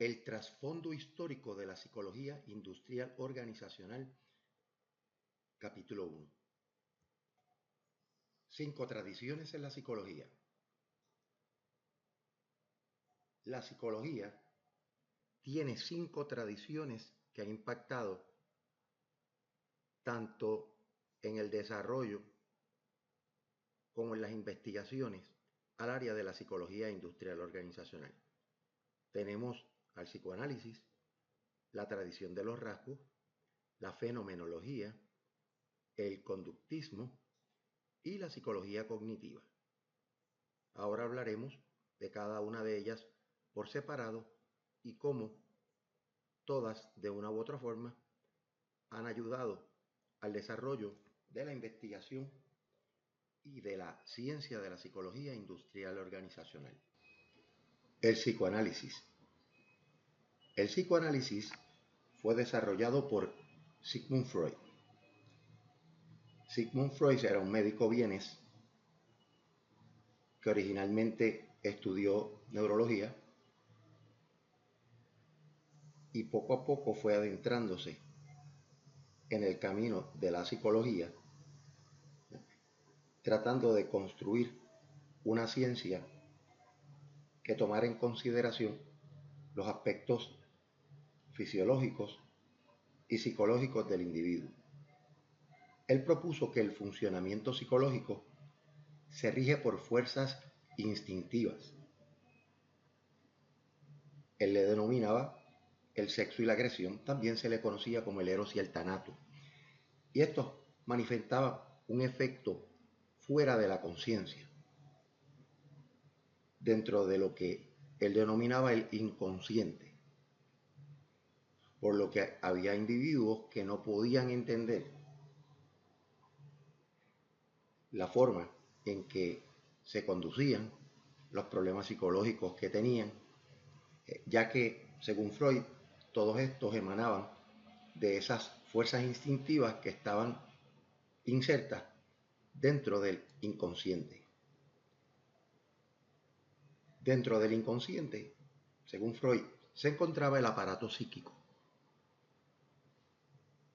El trasfondo histórico de la psicología industrial organizacional, capítulo 1. 5 tradiciones en la psicología. La psicología tiene 5 tradiciones que han impactado tanto en el desarrollo como en las investigaciones al área de la psicología industrial organizacional. Tenemos al psicoanálisis, la tradición de los rasgos, la fenomenología, el conductismo y la psicología cognitiva. Ahora hablaremos de cada una de ellas por separado y cómo todas, de una u otra forma, han ayudado al desarrollo de la investigación y de la ciencia de la psicología industrial organizacional. El psicoanálisis. El psicoanálisis fue desarrollado por Sigmund Freud. Sigmund Freud era un médico vienés que originalmente estudió neurología y poco a poco fue adentrándose en el camino de la psicología, tratando de construir una ciencia que tomara en consideración los aspectos fisiológicos y psicológicos del individuo. Él propuso que el funcionamiento psicológico se rige por fuerzas instintivas. Él le denominaba el sexo y la agresión, también se le conocía como el eros y el tanato. Y esto manifestaba un efecto fuera de la conciencia, dentro de lo que él denominaba el inconsciente, por lo que había individuos que no podían entender la forma en que se conducían, los problemas psicológicos que tenían, ya que, según Freud, todos estos emanaban de esas fuerzas instintivas que estaban insertas dentro del inconsciente. Dentro del inconsciente, según Freud, se encontraba el aparato psíquico.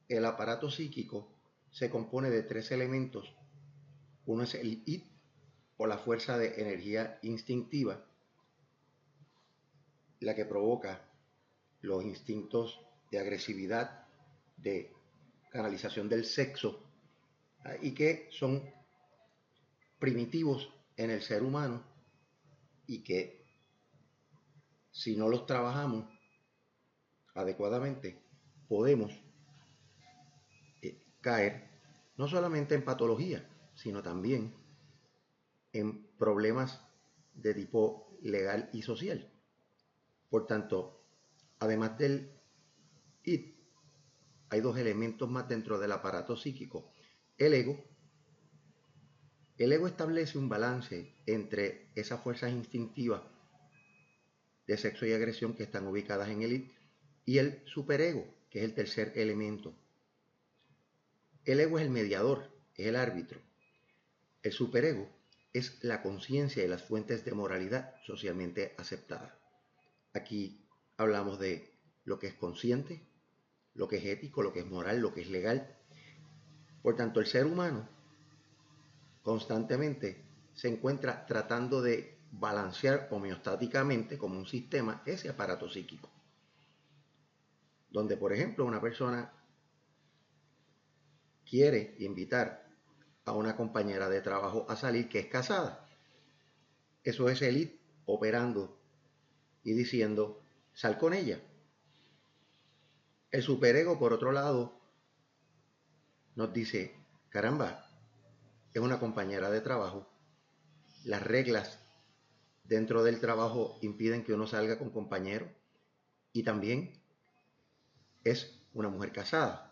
El aparato psíquico se compone de 3 elementos. Uno es el id, o la fuerza de energía instintiva, la que provoca los instintos de agresividad, de canalización del sexo, y que son primitivos en el ser humano y que, si no los trabajamos adecuadamente, podemos caer no solamente en patología, sino también en problemas de tipo legal y social. Por tanto, además del id, hay 2 elementos más dentro del aparato psíquico. El ego. El ego establece un balance entre esas fuerzas instintivas de sexo y agresión que están ubicadas en el id y el superego, que es el tercer elemento. El ego es el mediador, es el árbitro. El superego es la conciencia y las fuentes de moralidad socialmente aceptadas. Aquí hablamos de lo que es consciente, lo que es ético, lo que es moral, lo que es legal. Por tanto, el ser humano constantemente se encuentra tratando de balancear homeostáticamente como un sistema ese aparato psíquico. Donde, por ejemplo, una persona quiere invitar a una compañera de trabajo a salir que es casada. Eso es el id operando y diciendo, sal con ella. El superego, por otro lado, nos dice, caramba, es una compañera de trabajo. Las reglas dentro del trabajo impiden que uno salga con compañeros y también es una mujer casada.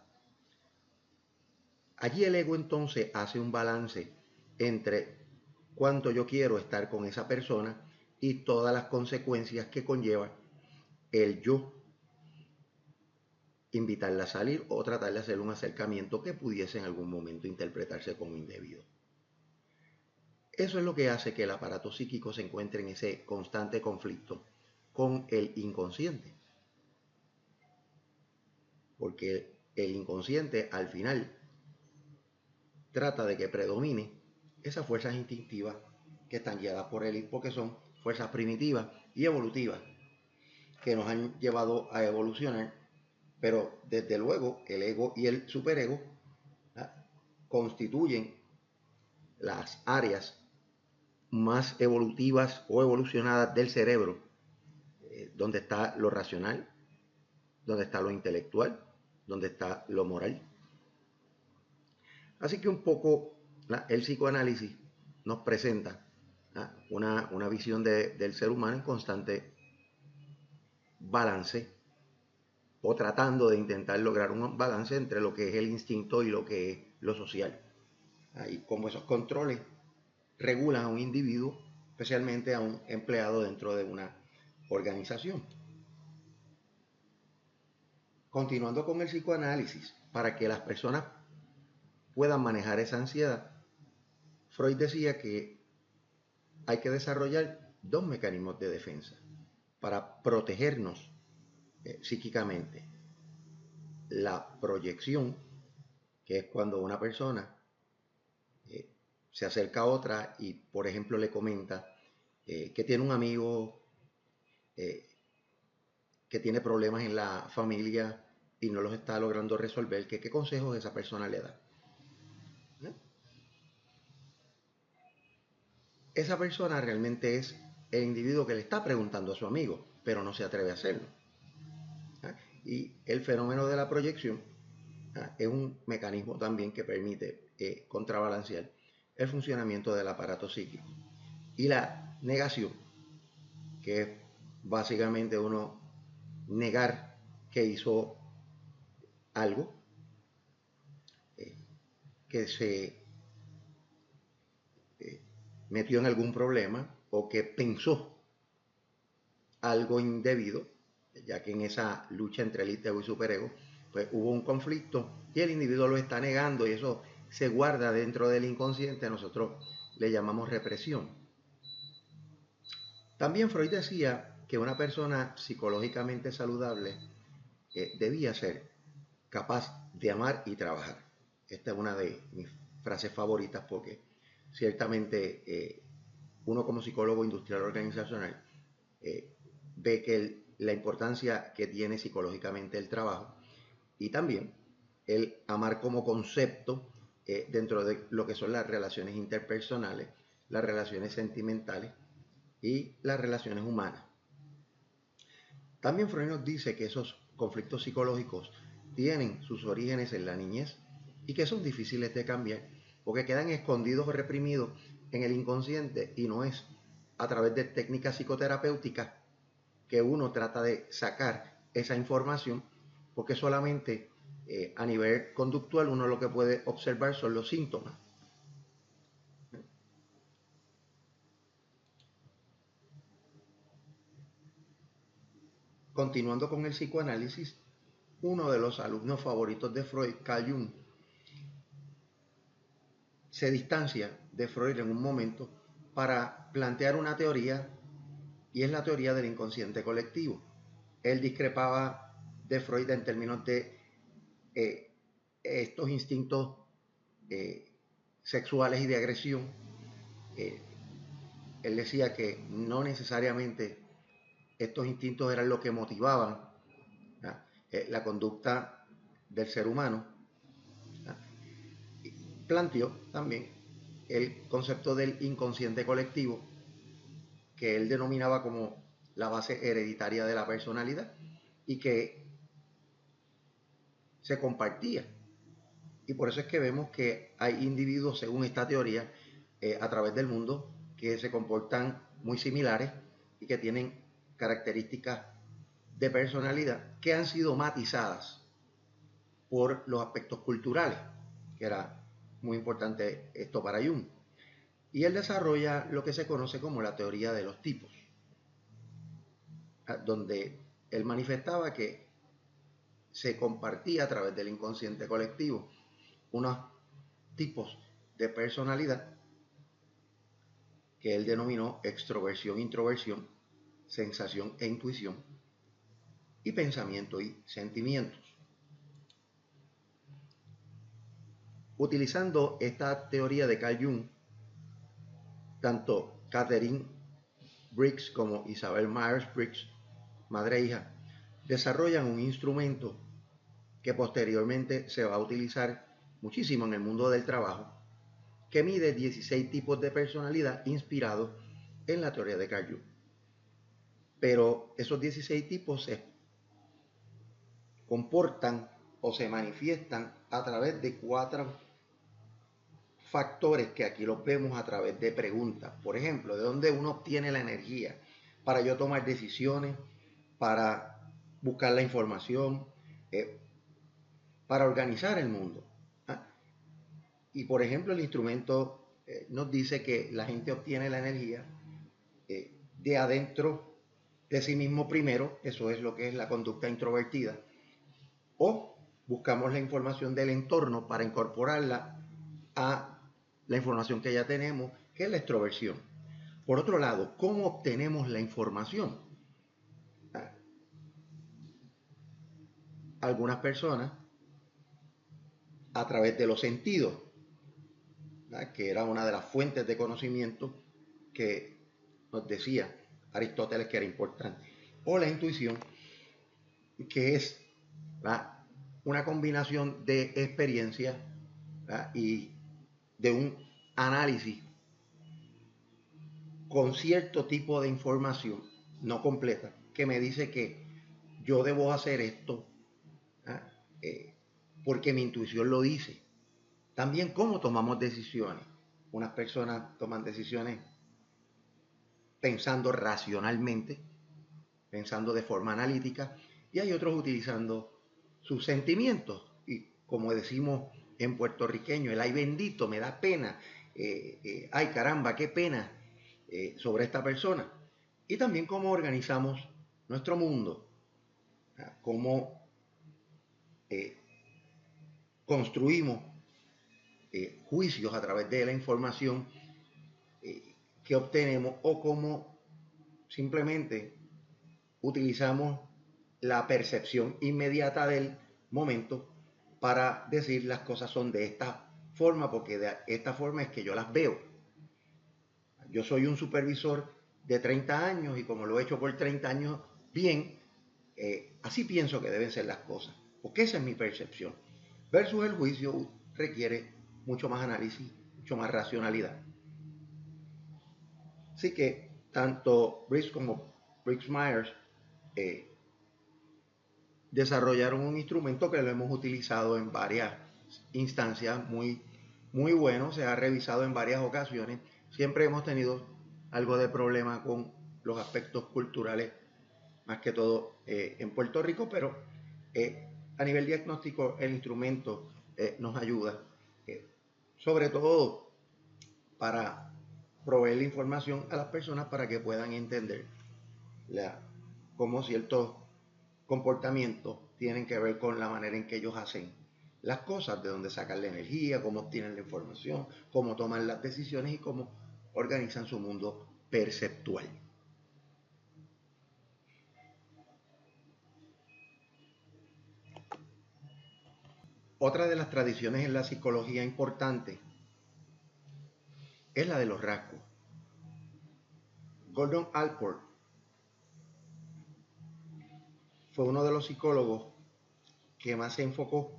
Allí el ego entonces hace un balance entre cuánto yo quiero estar con esa persona y todas las consecuencias que conlleva el yo invitarla a salir o tratar de hacer un acercamiento que pudiese en algún momento interpretarse como indebido. Eso es lo que hace que el aparato psíquico se encuentre en ese constante conflicto con el inconsciente. porque el inconsciente al final trata de que predomine esas fuerzas instintivas que están guiadas por él, porque son fuerzas primitivas y evolutivas que nos han llevado a evolucionar, pero desde luego el ego y el superego, ¿ah?, constituyen las áreas más evolutivas o evolucionadas del cerebro, donde está lo racional, donde está lo intelectual, donde está lo moral. Así que un poco el psicoanálisis nos presenta una visión del ser humano en constante balance, o tratando de intentar lograr un balance entre lo que es el instinto y lo que es lo social. Y cómo esos controles regulan a un individuo, especialmente a un empleado dentro de una organización. Continuando con el psicoanálisis, para que las personas puedan manejar esa ansiedad, Freud decía que hay que desarrollar dos mecanismos de defensa para protegernos psíquicamente. La proyección, que es cuando una persona se acerca a otra y, por ejemplo, le comenta que tiene un amigo que tiene problemas en la familia y no los está logrando resolver, ¿qué consejos esa persona le da? Esa persona realmente es el individuo que le está preguntando a su amigo, pero no se atreve a hacerlo. Y el fenómeno de la proyección es un mecanismo también que permite contrabalancear el funcionamiento del aparato psíquico. Y la negación, que es básicamente uno negar que hizo algo, que se metió en algún problema o que pensó algo indebido, ya que en esa lucha entre el ego y superego, pues hubo un conflicto y el individuo lo está negando y eso se guarda dentro del inconsciente, nosotros le llamamos represión. También Freud decía que una persona psicológicamente saludable debía ser capaz de amar y trabajar. Esta es una de mis frases favoritas porque ciertamente uno como psicólogo industrial organizacional ve que la importancia que tiene psicológicamente el trabajo y también el amar como concepto dentro de lo que son las relaciones interpersonales, las relaciones sentimentales y las relaciones humanas. También Freud nos dice que esos conflictos psicológicos tienen sus orígenes en la niñez y que son difíciles de cambiar porque quedan escondidos o reprimidos en el inconsciente y no es a través de técnicas psicoterapéuticas que uno trata de sacar esa información, porque solamente a nivel conductual uno lo que puede observar son los síntomas. Continuando con el psicoanálisis, uno de los alumnos favoritos de Freud, Carl Jung, se distancia de Freud en un momento para plantear una teoría, y es la teoría del inconsciente colectivo. Él discrepaba de Freud en términos de estos instintos sexuales y de agresión. Él decía que no necesariamente estos instintos eran lo que motivaban la conducta del ser humano. Planteó también el concepto del inconsciente colectivo, que él denominaba como la base hereditaria de la personalidad y que se compartía. Y por eso es que vemos que hay individuos, según esta teoría, a través del mundo, que se comportan muy similares y que tienen características de personalidad que han sido matizadas por los aspectos culturales, que era muy importante esto para Jung. Y él desarrolla lo que se conoce como la teoría de los tipos, donde él manifestaba que se compartía a través del inconsciente colectivo unos tipos de personalidad que él denominó extroversión, introversión, sensación e intuición, y pensamiento y sentimientos. Utilizando esta teoría de Carl Jung, tanto Catherine Briggs como Isabel Myers-Briggs, madre e hija, desarrollan un instrumento que posteriormente se va a utilizar muchísimo en el mundo del trabajo, que mide 16 tipos de personalidad inspirados en la teoría de Carl Jung. Pero esos 16 tipos se comportan o se manifiestan a través de 4 factores que aquí los vemos a través de preguntas. Por ejemplo, ¿de dónde uno obtiene la energía para yo tomar decisiones, para buscar la información, para organizar el mundo? Y por ejemplo, el instrumento nos dice que la gente obtiene la energía de adentro de sí mismo primero, eso es lo que es la conducta introvertida, o buscamos la información del entorno para incorporarla a la información que ya tenemos, que es la extroversión. Por otro lado, ¿cómo obtenemos la información? Algunas personas a través de los sentidos, que era una de las fuentes de conocimiento que nos decía Aristóteles que era importante, o la intuición, que es una combinación de experiencia y de un análisis con cierto tipo de información no completa que me dice que yo debo hacer esto porque mi intuición lo dice. También cómo tomamos decisiones. Unas personas toman decisiones pensando racionalmente, pensando de forma analítica, y hay otros utilizando sus sentimientos. Y como decimos en puertorriqueño, el ay bendito, me da pena, ay caramba, qué pena sobre esta persona. Y también cómo organizamos nuestro mundo, cómo construimos juicios a través de la información que obtenemos, o cómo simplemente utilizamos la percepción inmediata del momento para decir las cosas son de esta forma, porque de esta forma es que yo las veo. Yo soy un supervisor de 30 años y como lo he hecho por 30 años bien, así pienso que deben ser las cosas, porque esa es mi percepción. Versus el juicio requiere mucho más análisis, mucho más racionalidad. Así que tanto Briggs como Briggs-Myers desarrollaron un instrumento que lo hemos utilizado en varias instancias, muy bueno, se ha revisado en varias ocasiones. Siempre hemos tenido algo de problema con los aspectos culturales, más que todo en Puerto Rico, pero a nivel diagnóstico el instrumento nos ayuda, sobre todo para proveer la información a las personas para que puedan entender cómo ciertos comportamientos tienen que ver con la manera en que ellos hacen las cosas, de dónde sacan la energía, cómo obtienen la información, cómo toman las decisiones y cómo organizan su mundo perceptual. Otra de las tradiciones en la psicología importante es la de los rasgos. Gordon Allport fue uno de los psicólogos que más se enfocó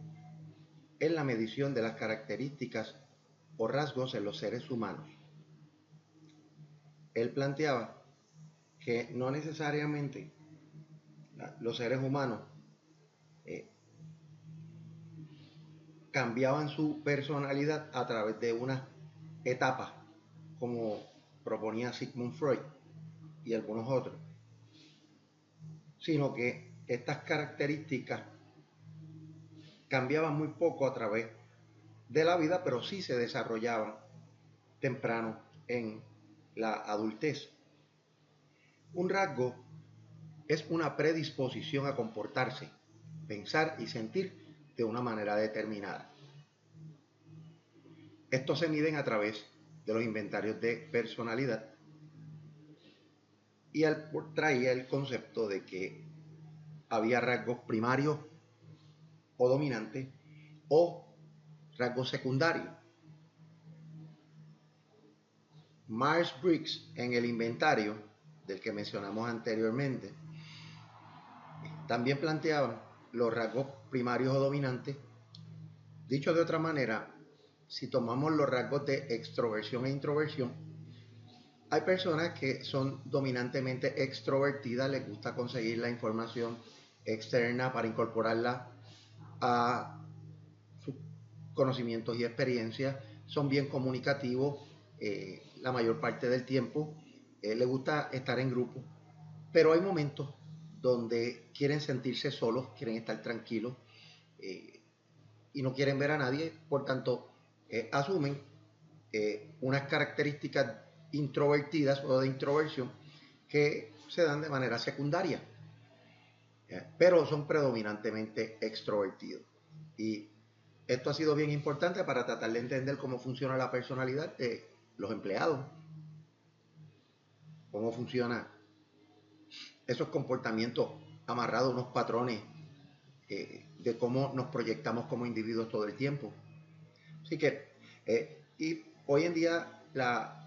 en la medición de las características o rasgos en los seres humanos. Él planteaba que no necesariamente los seres humanos cambiaban su personalidad a través de unas etapas, como proponía Sigmund Freud y algunos otros, sino que estas características cambiaban muy poco a través de la vida, pero sí se desarrollaban temprano en la adultez. Un rasgo es una predisposición a comportarse, pensar y sentir de una manera determinada. Estos se miden a través de los inventarios de personalidad, y él traía el concepto de que había rasgos primarios o dominantes o rasgos secundarios. Myers-Briggs en el inventario del que mencionamos anteriormente también planteaban los rasgos primarios o dominantes. Dicho de otra manera, si tomamos los rasgos de extroversión e introversión, hay personas que son dominantemente extrovertidas, les gusta conseguir la información externa para incorporarla a sus conocimientos y experiencias, son bien comunicativos la mayor parte del tiempo, les gusta estar en grupo, pero hay momentos donde quieren sentirse solos, quieren estar tranquilos y no quieren ver a nadie, por tanto asumen unas características introvertidas o de introversión que se dan de manera secundaria, pero son predominantemente extrovertidos. Y esto ha sido bien importante para tratar de entender cómo funciona la personalidad de los empleados, cómo funciona esos comportamientos amarrados a unos patrones de cómo nos proyectamos como individuos todo el tiempo. Así que, y hoy en día la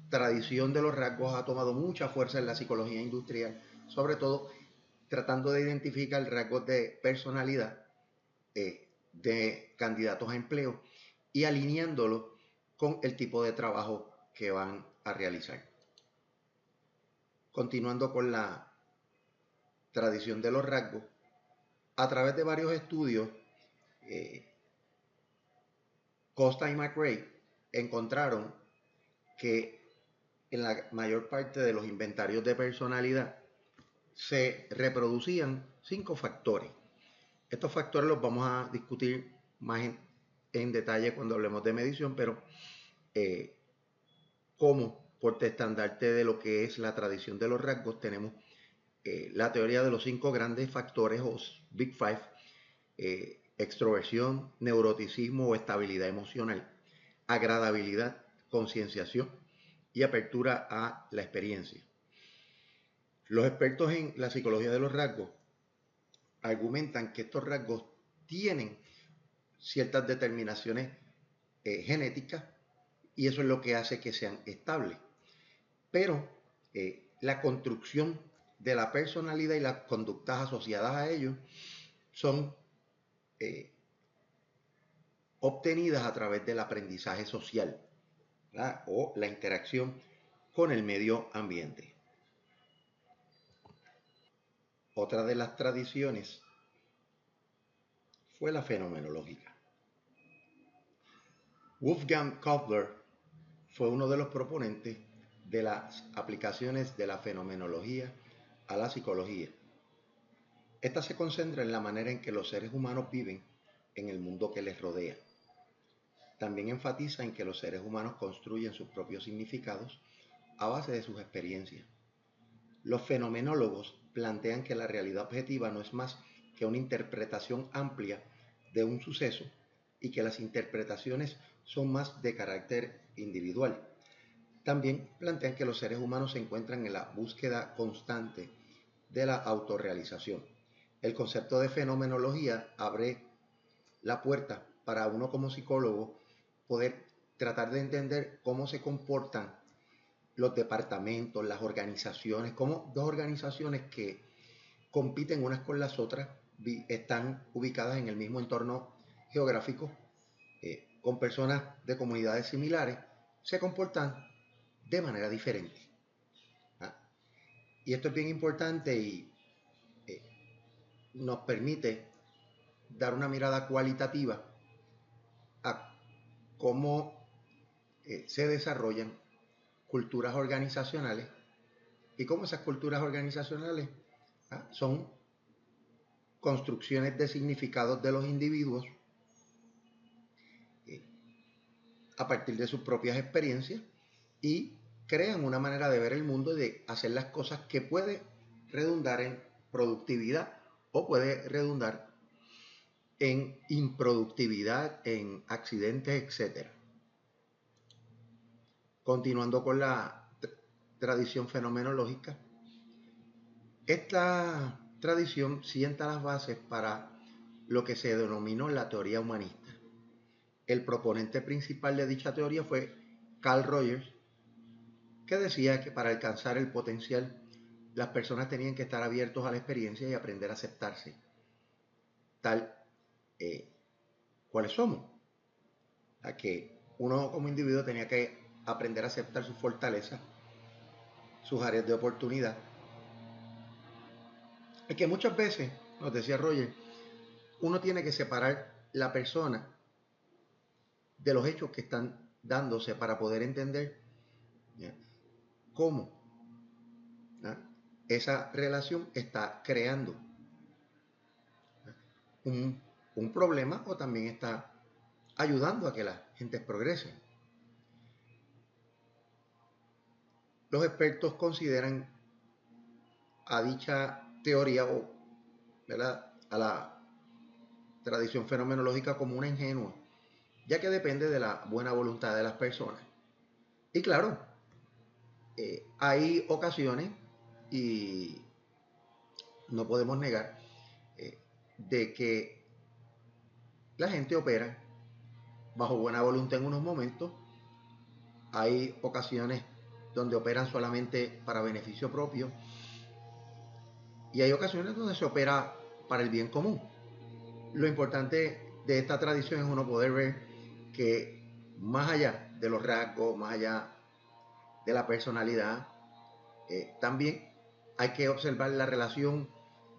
tradición de los rasgos ha tomado mucha fuerza en la psicología industrial, sobre todo tratando de identificar rasgos de personalidad de candidatos a empleo y alineándolos con el tipo de trabajo que van a realizar. Continuando con la tradición de los rasgos, a través de varios estudios, Costa y McRae encontraron que en la mayor parte de los inventarios de personalidad se reproducían 5 factores. Estos factores los vamos a discutir más en detalle cuando hablemos de medición, pero como portaestandarte de lo que es la tradición de los rasgos, tenemos la teoría de los 5 grandes factores o Big Five: extroversión, neuroticismo o estabilidad emocional, agradabilidad, concienciación y apertura a la experiencia. Los expertos en la psicología de los rasgos argumentan que estos rasgos tienen ciertas determinaciones genéticas y eso es lo que hace que sean estables. Pero la construcción de la personalidad y las conductas asociadas a ellos son obtenidas a través del aprendizaje social, ¿verdad? O la interacción con el medio ambiente. Otra de las tradiciones fue la fenomenológica. Wolfgang Köhler fue uno de los proponentes de las aplicaciones de la fenomenología a la psicología. Esta se concentra en la manera en que los seres humanos viven en el mundo que les rodea. También enfatiza en que los seres humanos construyen sus propios significados a base de sus experiencias. Los fenomenólogos plantean que la realidad objetiva no es más que una interpretación amplia de un suceso y que las interpretaciones son más de carácter individual. También plantean que los seres humanos se encuentran en la búsqueda constante de la autorrealización. El concepto de fenomenología abre la puerta para uno como psicólogo poder tratar de entender cómo se comportan los departamentos, las organizaciones, como dos organizaciones que compiten unas con las otras, están ubicadas en el mismo entorno geográfico, con personas de comunidades similares, se comportan de manera diferente. Y esto es bien importante y nos permite dar una mirada cualitativa a cómo se desarrollan culturas organizacionales y cómo esas culturas organizacionales son construcciones de significados de los individuos a partir de sus propias experiencias y crean una manera de ver el mundo y de hacer las cosas que puede redundar en productividad o puede redundar en improductividad, en accidentes, etc. Continuando con la tradición fenomenológica, esta tradición sienta las bases para lo que se denominó la teoría humanista. el proponente principal de dicha teoría fue Carl Rogers, que decía que para alcanzar el potencial las personas tenían que estar abiertos a la experiencia y aprender a aceptarse tal cuáles somos. A que uno como individuo tenía que aprender a aceptar sus fortalezas, sus áreas de oportunidad. Es que muchas veces, nos decía Roger, uno tiene que separar la persona de los hechos que están dándose para poder entender, ¿ya?, cómo, ¿ya?, esa relación está creando un problema o también está ayudando a que la gente progrese. Los expertos consideran a dicha teoría o, ¿verdad?, a la tradición fenomenológica como una ingenua, ya que depende de la buena voluntad de las personas. Y claro, hay ocasiones, y no podemos negar, de que la gente opera bajo buena voluntad en unos momentos. Hay ocasiones donde operan solamente para beneficio propio y hay ocasiones donde se opera para el bien común. Lo importante de esta tradición es uno poder ver que más allá de los rasgos, más allá de la personalidad, también hay que observar la relación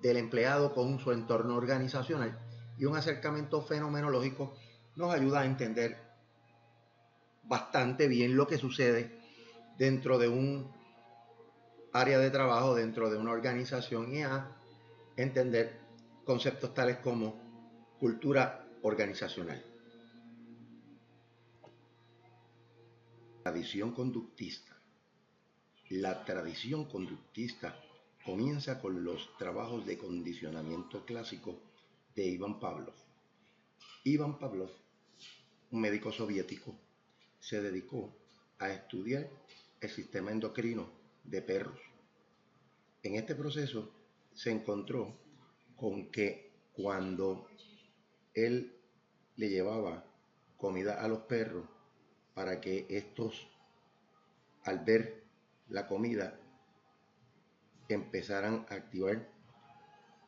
del empleado con su entorno organizacional, y un acercamiento fenomenológico nos ayuda a entender bastante bien lo que sucede dentro de un área de trabajo, dentro de una organización, y a entender conceptos tales como cultura organizacional. Tradición conductista. La tradición conductista comienza con los trabajos de condicionamiento clásico de Ivan Pavlov. Ivan Pavlov, un médico soviético, se dedicó a estudiar el sistema endocrino de perros. En este proceso se encontró con que cuando él le llevaba comida a los perros para que estos, al ver la comida, empezaran a activar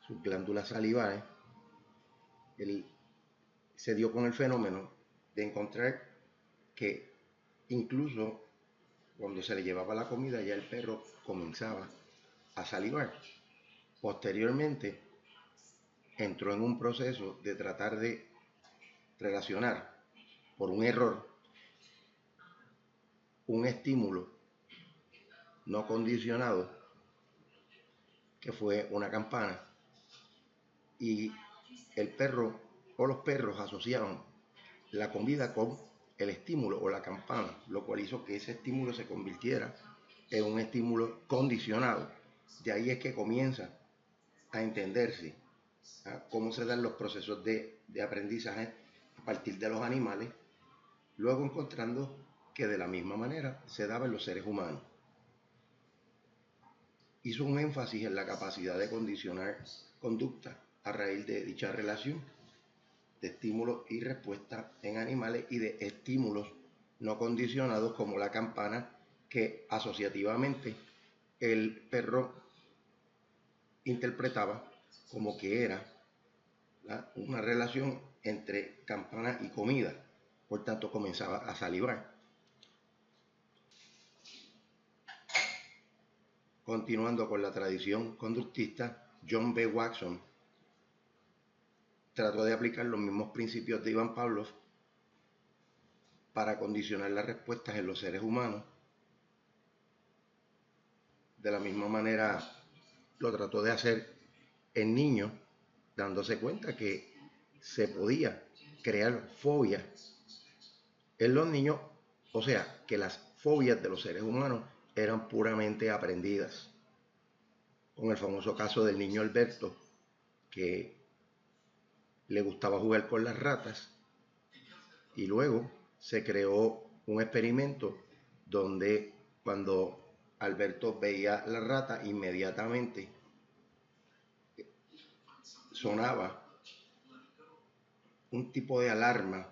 sus glándulas salivales, él se dio con el fenómeno de encontrar que incluso cuando se le llevaba la comida ya el perro comenzaba a salivar. Posteriormente entró en un proceso de tratar de relacionar por un error un estímulo no condicionado, que fue una campana, y el perro o los perros asociaban la comida con el estímulo o la campana, lo cual hizo que ese estímulo se convirtiera en un estímulo condicionado. De ahí es que comienza a entenderse cómo se dan los procesos de aprendizaje a partir de los animales, luego encontrando que de la misma manera se daba en los seres humanos. Hizo un énfasis en la capacidad de condicionar conducta a raíz de dicha relación de estímulos y respuesta en animales y de estímulos no condicionados como la campana, que asociativamente el perro interpretaba como que era una relación entre campana y comida, por tanto comenzaba a salivar. Continuando con la tradición conductista, John B. Watson trató de aplicar los mismos principios de Ivan Pavlov para condicionar las respuestas en los seres humanos. De la misma manera lo trató de hacer en niños, dándose cuenta que se podía crear fobias en los niños, o sea, que las fobias de los seres humanos eran puramente aprendidas. Con el famoso caso del niño Alberto, que le gustaba jugar con las ratas, y luego se creó un experimento donde cuando Alberto veía la rata, inmediatamente sonaba un tipo de alarma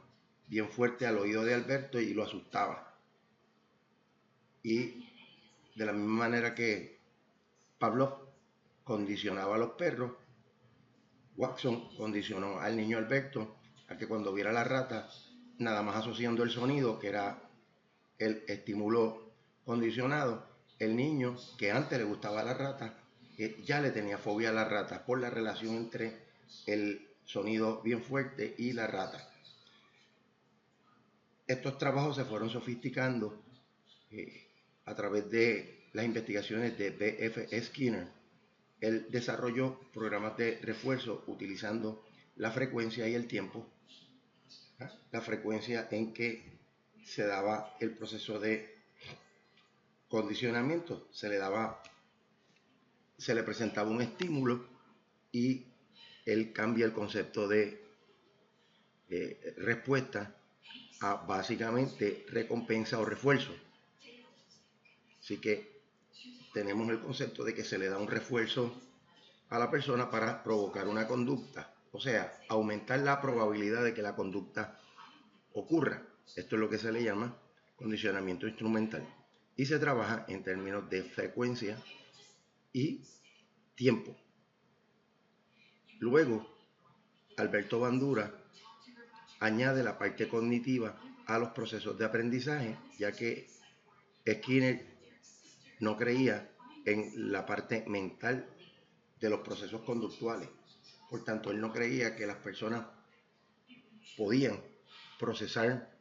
bien fuerte al oído de Alberto y lo asustaba. Y de la misma manera que Pavlov condicionaba a los perros, Watson condicionó al niño Alberto a que cuando viera la rata, nada más asociando el sonido, que era el estímulo condicionado, el niño que antes le gustaba la rata, ya le tenía fobia a la rata por la relación entre el sonido bien fuerte y la rata. Estos trabajos se fueron sofisticando a través de las investigaciones de B.F. Skinner. Él desarrolló programas de refuerzo utilizando la frecuencia y el tiempo, la frecuencia en que se daba el proceso de condicionamiento, se le presentaba un estímulo y él cambia el concepto de respuesta a básicamente recompensa o refuerzo. Así que tenemos el concepto de que se le da un refuerzo a la persona para provocar una conducta, o sea, aumentar la probabilidad de que la conducta ocurra. Esto es lo que se le llama condicionamiento instrumental y se trabaja en términos de frecuencia y tiempo. Luego, Alberto Bandura añade la parte cognitiva a los procesos de aprendizaje, ya que Skinner no creía en la parte mental de los procesos conductuales. Por tanto, él no creía que las personas podían procesar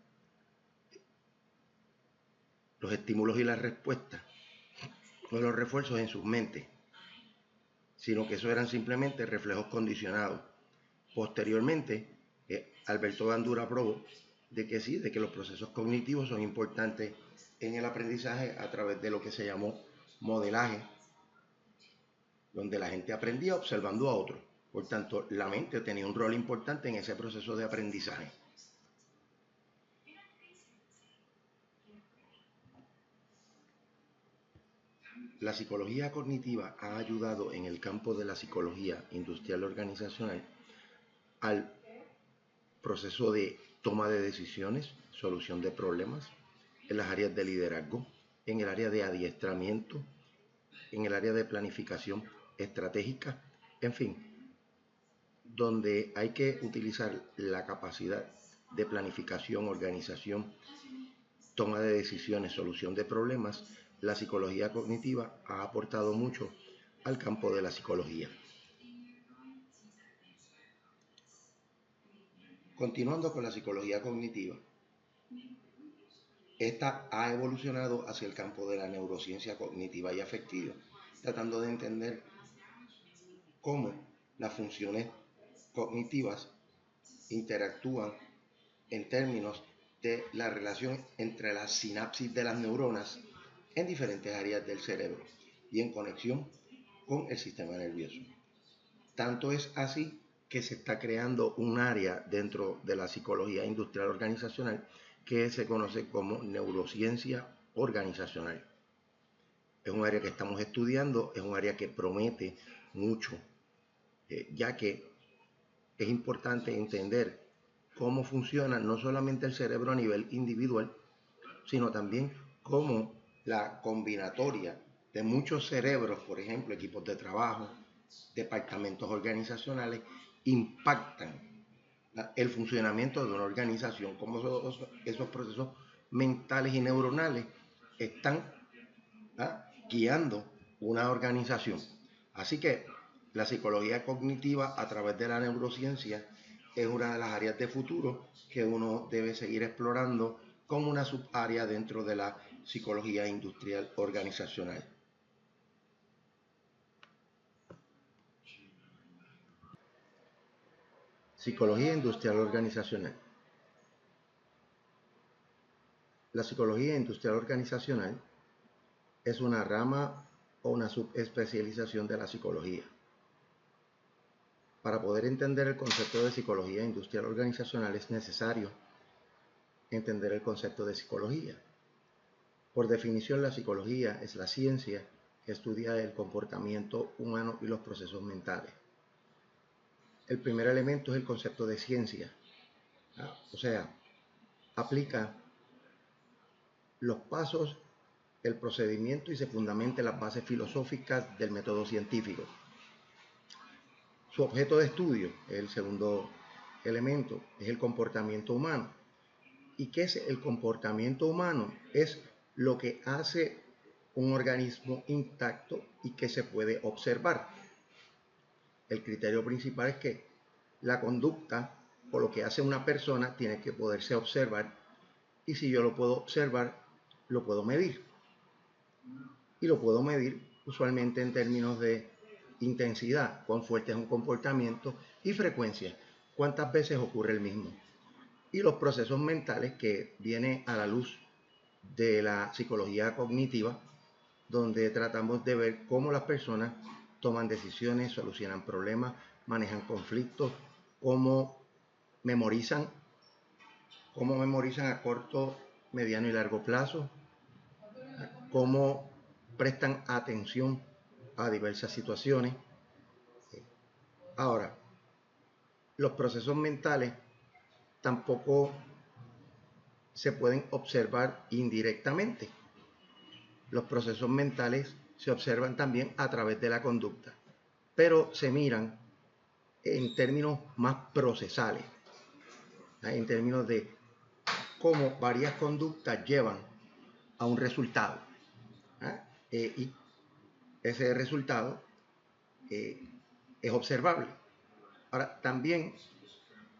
los estímulos y las respuestas o los refuerzos en sus mentes, sino que eso eran simplemente reflejos condicionados. Posteriormente, Alberto Bandura probó de que sí, de que los procesos cognitivos son importantes en el aprendizaje a través de lo que se llamó modelaje, donde la gente aprendía observando a otros. Por tanto, la mente tenía un rol importante en ese proceso de aprendizaje. La psicología cognitiva ha ayudado en el campo de la psicología industrial organizacional al proceso de toma de decisiones, solución de problemas, en las áreas de liderazgo, en el área de adiestramiento, en el área de planificación estratégica, en fin, donde hay que utilizar la capacidad de planificación, organización, toma de decisiones, solución de problemas. La psicología cognitiva ha aportado mucho al campo de la psicología. Continuando con la psicología cognitiva, esta ha evolucionado hacia el campo de la neurociencia cognitiva y afectiva, tratando de entender cómo las funciones cognitivas interactúan en términos de la relación entre las sinapsis de las neuronas en diferentes áreas del cerebro y en conexión con el sistema nervioso. Tanto es así que se está creando un área dentro de la psicología industrial organizacional que se conoce como neurociencia organizacional. Es un área que estamos estudiando, es un área que promete mucho, ya que es importante entender cómo funciona no solamente el cerebro a nivel individual, sino también cómo la combinatoria de muchos cerebros, por ejemplo, equipos de trabajo, departamentos organizacionales, impactan el funcionamiento de una organización, cómo esos procesos mentales y neuronales están guiando una organización. Así que la psicología cognitiva a través de la neurociencia es una de las áreas de futuro que uno debe seguir explorando como una subárea dentro de la psicología industrial organizacional. Psicología industrial organizacional. La psicología industrial organizacional es una rama o una subespecialización de la psicología. Para poder entender el concepto de psicología industrial organizacional es necesario entender el concepto de psicología. Por definición, la psicología es la ciencia que estudia el comportamiento humano y los procesos mentales. El primer elemento es el concepto de ciencia, o sea, aplica los pasos, el procedimiento y se fundamenta en las bases filosóficas del método científico. Su objeto de estudio, el segundo elemento, es el comportamiento humano. ¿Y qué es el comportamiento humano? Es lo que hace un organismo intacto y que se puede observar. El criterio principal es que la conducta o lo que hace una persona tiene que poderse observar, y si yo lo puedo observar, lo puedo medir. Y lo puedo medir usualmente en términos de intensidad, cuán fuerte es un comportamiento, y frecuencia, cuántas veces ocurre el mismo. Y los procesos mentales, que viene a la luz de la psicología cognitiva, donde tratamos de ver cómo las personas toman decisiones, solucionan problemas, manejan conflictos, cómo memorizan a corto, mediano y largo plazo, cómo prestan atención a diversas situaciones. Ahora, los procesos mentales tampoco se pueden observar indirectamente. Los procesos mentales se observan también a través de la conducta, pero se miran en términos más procesales, en términos de cómo varias conductas llevan a un resultado. Y ese resultado es observable. Ahora, también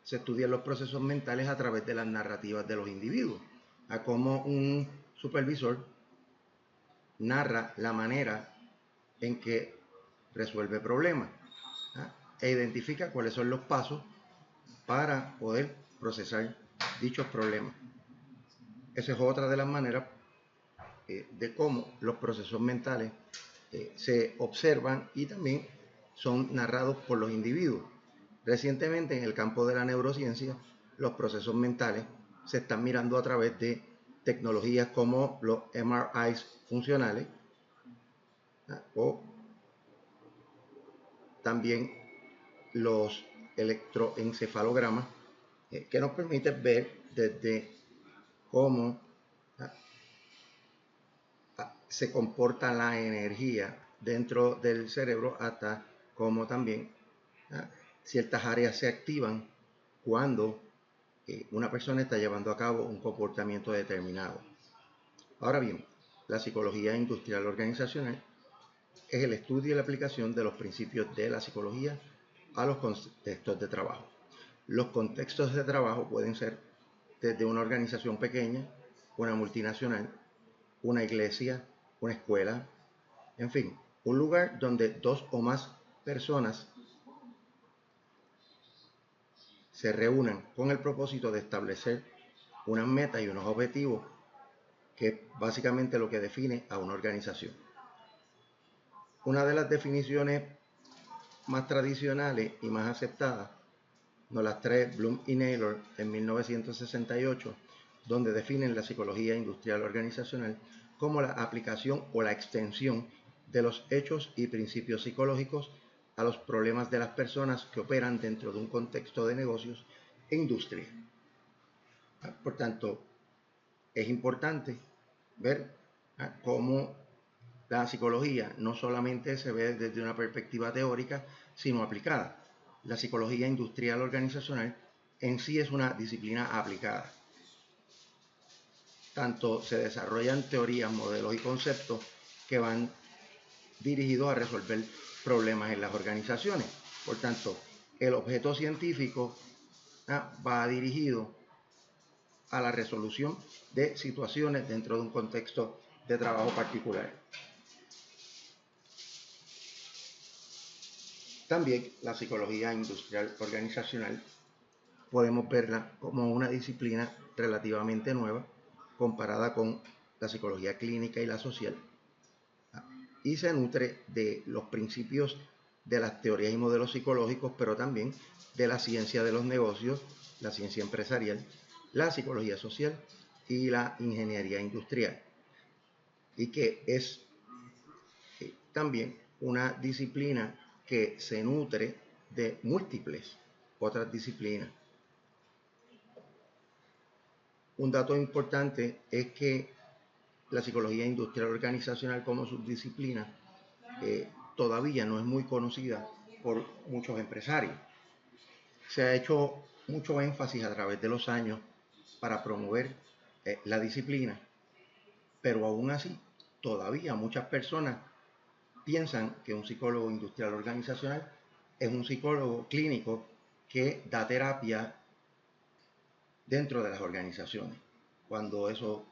se estudian los procesos mentales a través de las narrativas de los individuos, a cómo un supervisor narra la manera en que resuelve problemas, e identifica cuáles son los pasos para poder procesar dichos problemas. Esa es otra de las maneras de cómo los procesos mentales se observan y también son narrados por los individuos. Recientemente, en el campo de la neurociencia, los procesos mentales se están mirando a través de tecnologías como los MRIs funcionales, o también los electroencefalogramas, que nos permiten ver desde cómo se comporta la energía dentro del cerebro hasta cómo también ciertas áreas se activan cuando una persona está llevando a cabo un comportamiento determinado. Ahora bien, la psicología industrial organizacional es el estudio y la aplicación de los principios de la psicología a los contextos de trabajo. Los contextos de trabajo pueden ser desde una organización pequeña, una multinacional, una iglesia, una escuela, en fin, un lugar donde dos o más personas se reúnan con el propósito de establecer unas metas y unos objetivos, que es básicamente lo que define a una organización. Una de las definiciones más tradicionales y más aceptadas nos las trae Bloom y Naylor en 1968, donde definen la psicología industrial organizacional como la aplicación o la extensión de los hechos y principios psicológicos a los problemas de las personas que operan dentro de un contexto de negocios e industria. Por tanto, es importante ver cómo la psicología no solamente se ve desde una perspectiva teórica, sino aplicada. La psicología industrial organizacional en sí es una disciplina aplicada. Tanto se desarrollan teorías, modelos y conceptos que van dirigidos a resolver problemas en las organizaciones. Por tanto, el objeto científico va dirigido a la resolución de situaciones dentro de un contexto de trabajo particular. También la psicología industrial organizacional podemos verla como una disciplina relativamente nueva comparada con la psicología clínica y la social, y se nutre de los principios de las teorías y modelos psicológicos, pero también de la ciencia de los negocios, la ciencia empresarial, la psicología social y la ingeniería industrial, y que es también una disciplina que se nutre de múltiples otras disciplinas. Un dato importante es que la psicología industrial organizacional como subdisciplina todavía no es muy conocida por muchos empresarios. Se ha hecho mucho énfasis a través de los años para promover la disciplina, pero aún así todavía muchas personas piensan que un psicólogo industrial organizacional es un psicólogo clínico que da terapia dentro de las organizaciones, cuando eso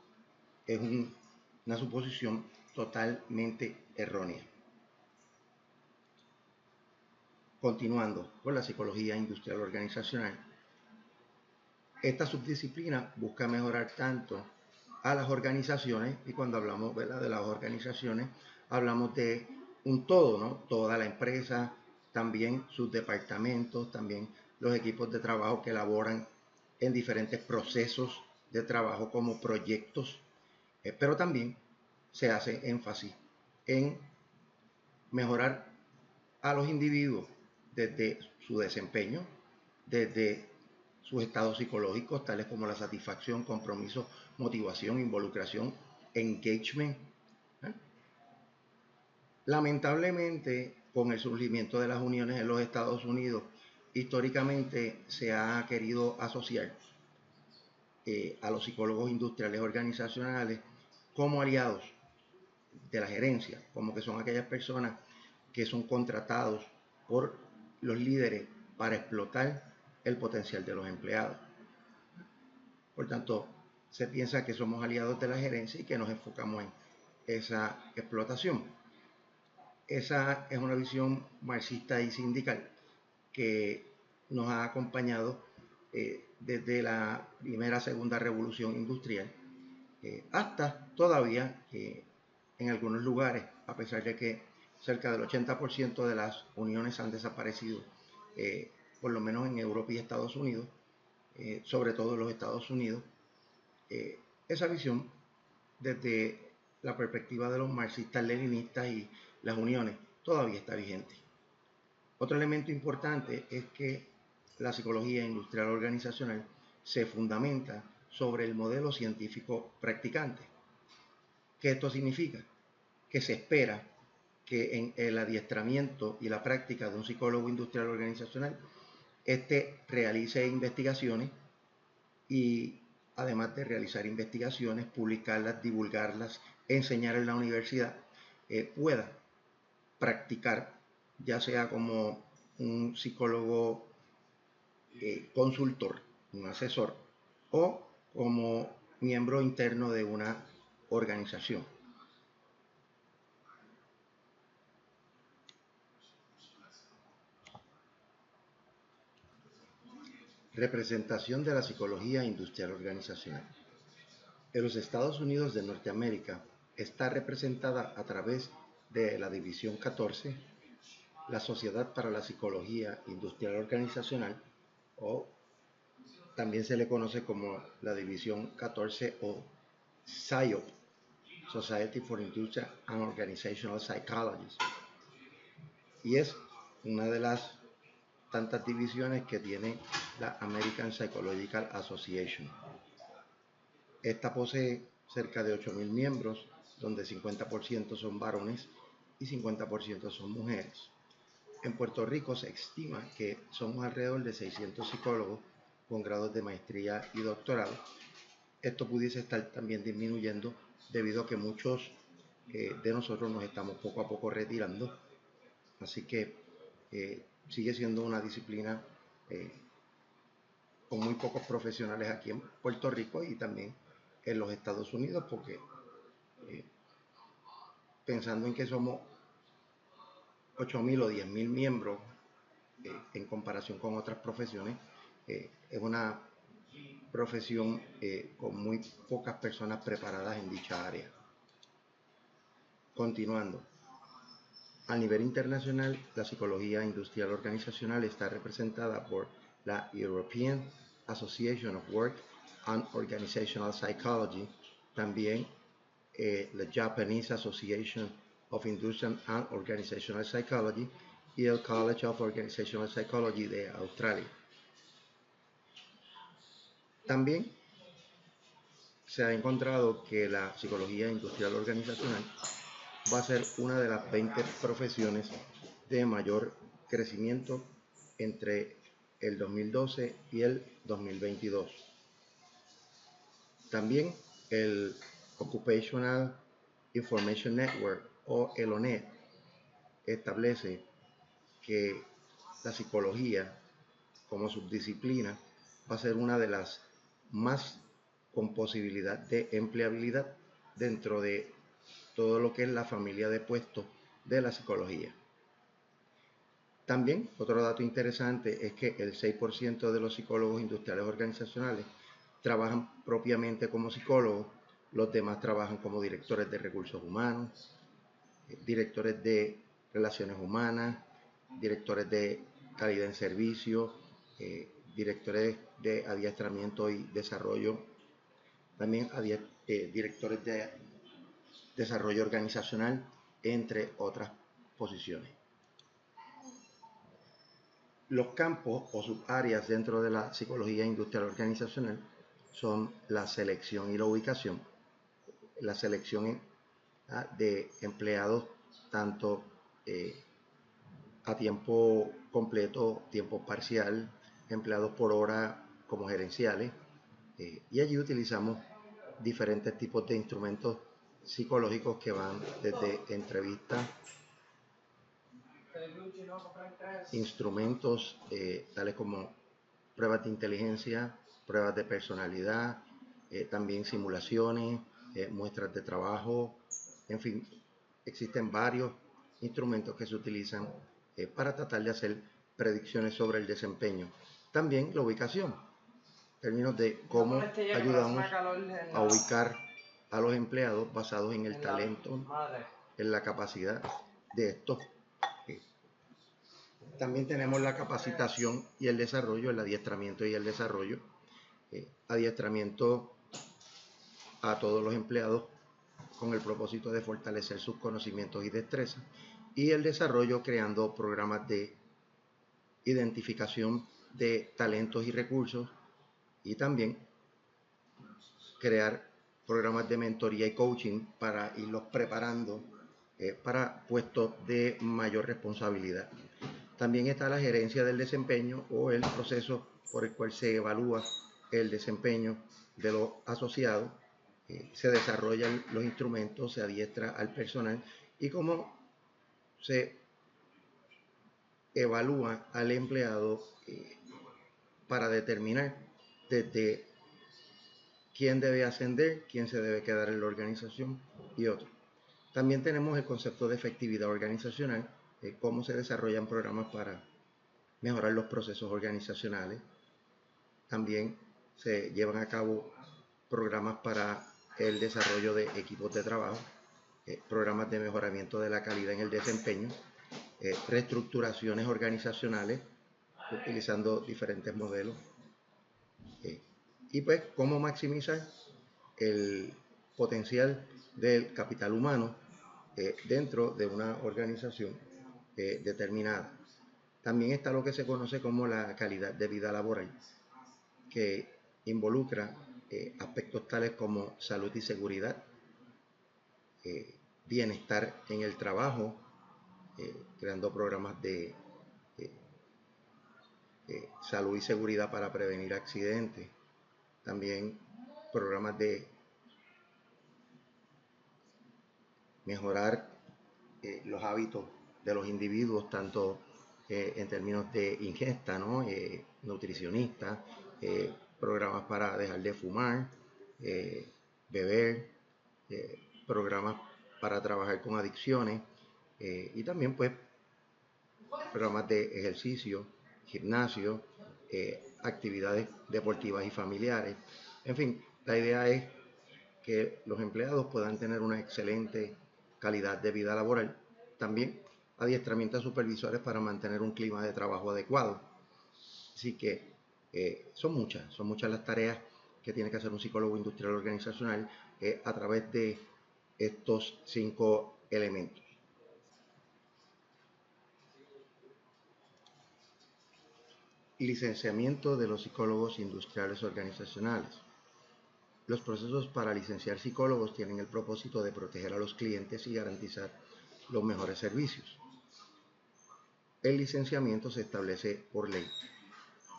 es una suposición totalmente errónea. Continuando con la psicología industrial organizacional, esta subdisciplina busca mejorar tanto a las organizaciones, y cuando hablamos, ¿verdad?, de las organizaciones, hablamos de un todo, ¿no? Toda la empresa, también sus departamentos, también los equipos de trabajo que elaboran en diferentes procesos de trabajo como proyectos, pero también se hace énfasis en mejorar a los individuos desde su desempeño, desde sus estados psicológicos, tales como la satisfacción, compromiso, motivación, involucración, engagement. Lamentablemente, con el surgimiento de las uniones en los Estados Unidos, históricamente se ha querido asociar a los psicólogos industriales organizacionales como aliados de la gerencia, como que son aquellas personas que son contratados por los líderes para explotar el potencial de los empleados. Por tanto, se piensa que somos aliados de la gerencia y que nos enfocamos en esa explotación. Esa es una visión marxista y sindical que nos ha acompañado desde la primera, segunda revolución industrial hasta todavía en algunos lugares, a pesar de que cerca del 80% de las uniones han desaparecido, por lo menos en Europa y Estados Unidos, sobre todo en los Estados Unidos, esa visión desde la perspectiva de los marxistas-leninistas y las uniones todavía está vigente. Otro elemento importante es que la psicología industrial organizacional se fundamenta sobre el modelo científico practicante. ¿Qué esto significa? Que se espera que en el adiestramiento y la práctica de un psicólogo industrial organizacional, este realice investigaciones y además de realizar investigaciones, publicarlas, divulgarlas, enseñar en la universidad, pueda practicar, ya sea como un psicólogo consultor, un asesor, o como miembro interno de una organización. Representación de la psicología industrial organizacional. En los Estados Unidos de Norteamérica está representada a través de la División 14, la Sociedad para la Psicología Industrial Organizacional, o también se le conoce como la División 14 o SIOP, Society for Industrial and Organizational Psychology. Y es una de las tantas divisiones que tiene la American Psychological Association. Esta posee cerca de 8.000 miembros, donde 50% son varones y 50% son mujeres. En Puerto Rico se estima que somos alrededor de 600 psicólogos con grados de maestría y doctorado. Esto pudiese estar también disminuyendo debido a que muchos de nosotros nos estamos poco a poco retirando. Así que sigue siendo una disciplina con muy pocos profesionales aquí en Puerto Rico y también en los Estados Unidos, porque pensando en que somos 8.000 o 10.000 miembros en comparación con otras profesiones, es una profesión con muy pocas personas preparadas en dicha área. Continuando. A nivel internacional, la psicología industrial organizacional está representada por la European Association of Work and Organizational Psychology, también la Japanese Association of Industrial and Organizational Psychology y el College of Organizational Psychology de Australia. También se ha encontrado que la psicología industrial organizacional va a ser una de las 20 profesiones de mayor crecimiento entre el 2012 y el 2022. También el Occupational Information Network, o el ONET, establece que la psicología como subdisciplina va a ser una de las más con posibilidad de empleabilidad dentro de todo lo que es la familia de puestos de la psicología. También otro dato interesante es que el 6% de los psicólogos industriales organizacionales trabajan propiamente como psicólogos, los demás trabajan como directores de recursos humanos, directores de relaciones humanas, directores de calidad en servicio, directores de adiestramiento y desarrollo, también directores de desarrollo organizacional, entre otras posiciones. Los campos o subáreas dentro de la psicología industrial organizacional son la selección y la ubicación. La selección de empleados tanto a tiempo completo, tiempo parcial, empleados por hora como gerenciales. Y allí utilizamos diferentes tipos de instrumentos psicológicos que van desde entrevistas, instrumentos tales como pruebas de inteligencia, pruebas de personalidad, también simulaciones, muestras de trabajo, en fin, existen varios instrumentos que se utilizan para tratar de hacer predicciones sobre el desempeño. También la ubicación, en términos de cómo ayudamos a ubicar a los empleados basados en el talento, en la capacidad de estos. También tenemos la capacitación y el desarrollo, el adiestramiento y el desarrollo. Adiestramiento a todos los empleados con el propósito de fortalecer sus conocimientos y destrezas. Y el desarrollo creando programas de identificación de talentos y recursos, y también crear programas de mentoría y coaching para irlos preparando para puestos de mayor responsabilidad. También está la gerencia del desempeño, o el proceso por el cual se evalúa el desempeño de los asociados, se desarrollan los instrumentos, se adiestra al personal y cómo se evalúa al empleado para determinar desde quién debe ascender, quién se debe quedar en la organización y otros. También tenemos el concepto de efectividad organizacional, cómo se desarrollan programas para mejorar los procesos organizacionales. También se llevan a cabo programas para el desarrollo de equipos de trabajo, programas de mejoramiento de la calidad en el desempeño, reestructuraciones organizacionales utilizando diferentes modelos, y pues cómo maximizar el potencial del capital humano dentro de una organización determinada. También está lo que se conoce como la calidad de vida laboral, que involucra aspectos tales como salud y seguridad, bienestar en el trabajo, creando programas de salud y seguridad para prevenir accidentes, también programas de mejorar los hábitos de los individuos, tanto en términos de ingesta, ¿no? Nutricionistas, programas para dejar de fumar, beber, programas para trabajar con adicciones, y también pues programas de ejercicio, gimnasio, actividades deportivas y familiares. En fin, la idea es que los empleados puedan tener una excelente calidad de vida laboral. También adiestramientos supervisores para mantener un clima de trabajo adecuado. Así que son muchas las tareas que tiene que hacer un psicólogo industrial organizacional a través de estos 5 elementos. Licenciamiento de los psicólogos industriales organizacionales. Los procesos para licenciar psicólogos tienen el propósito de proteger a los clientes y garantizar los mejores servicios. El licenciamiento se establece por ley.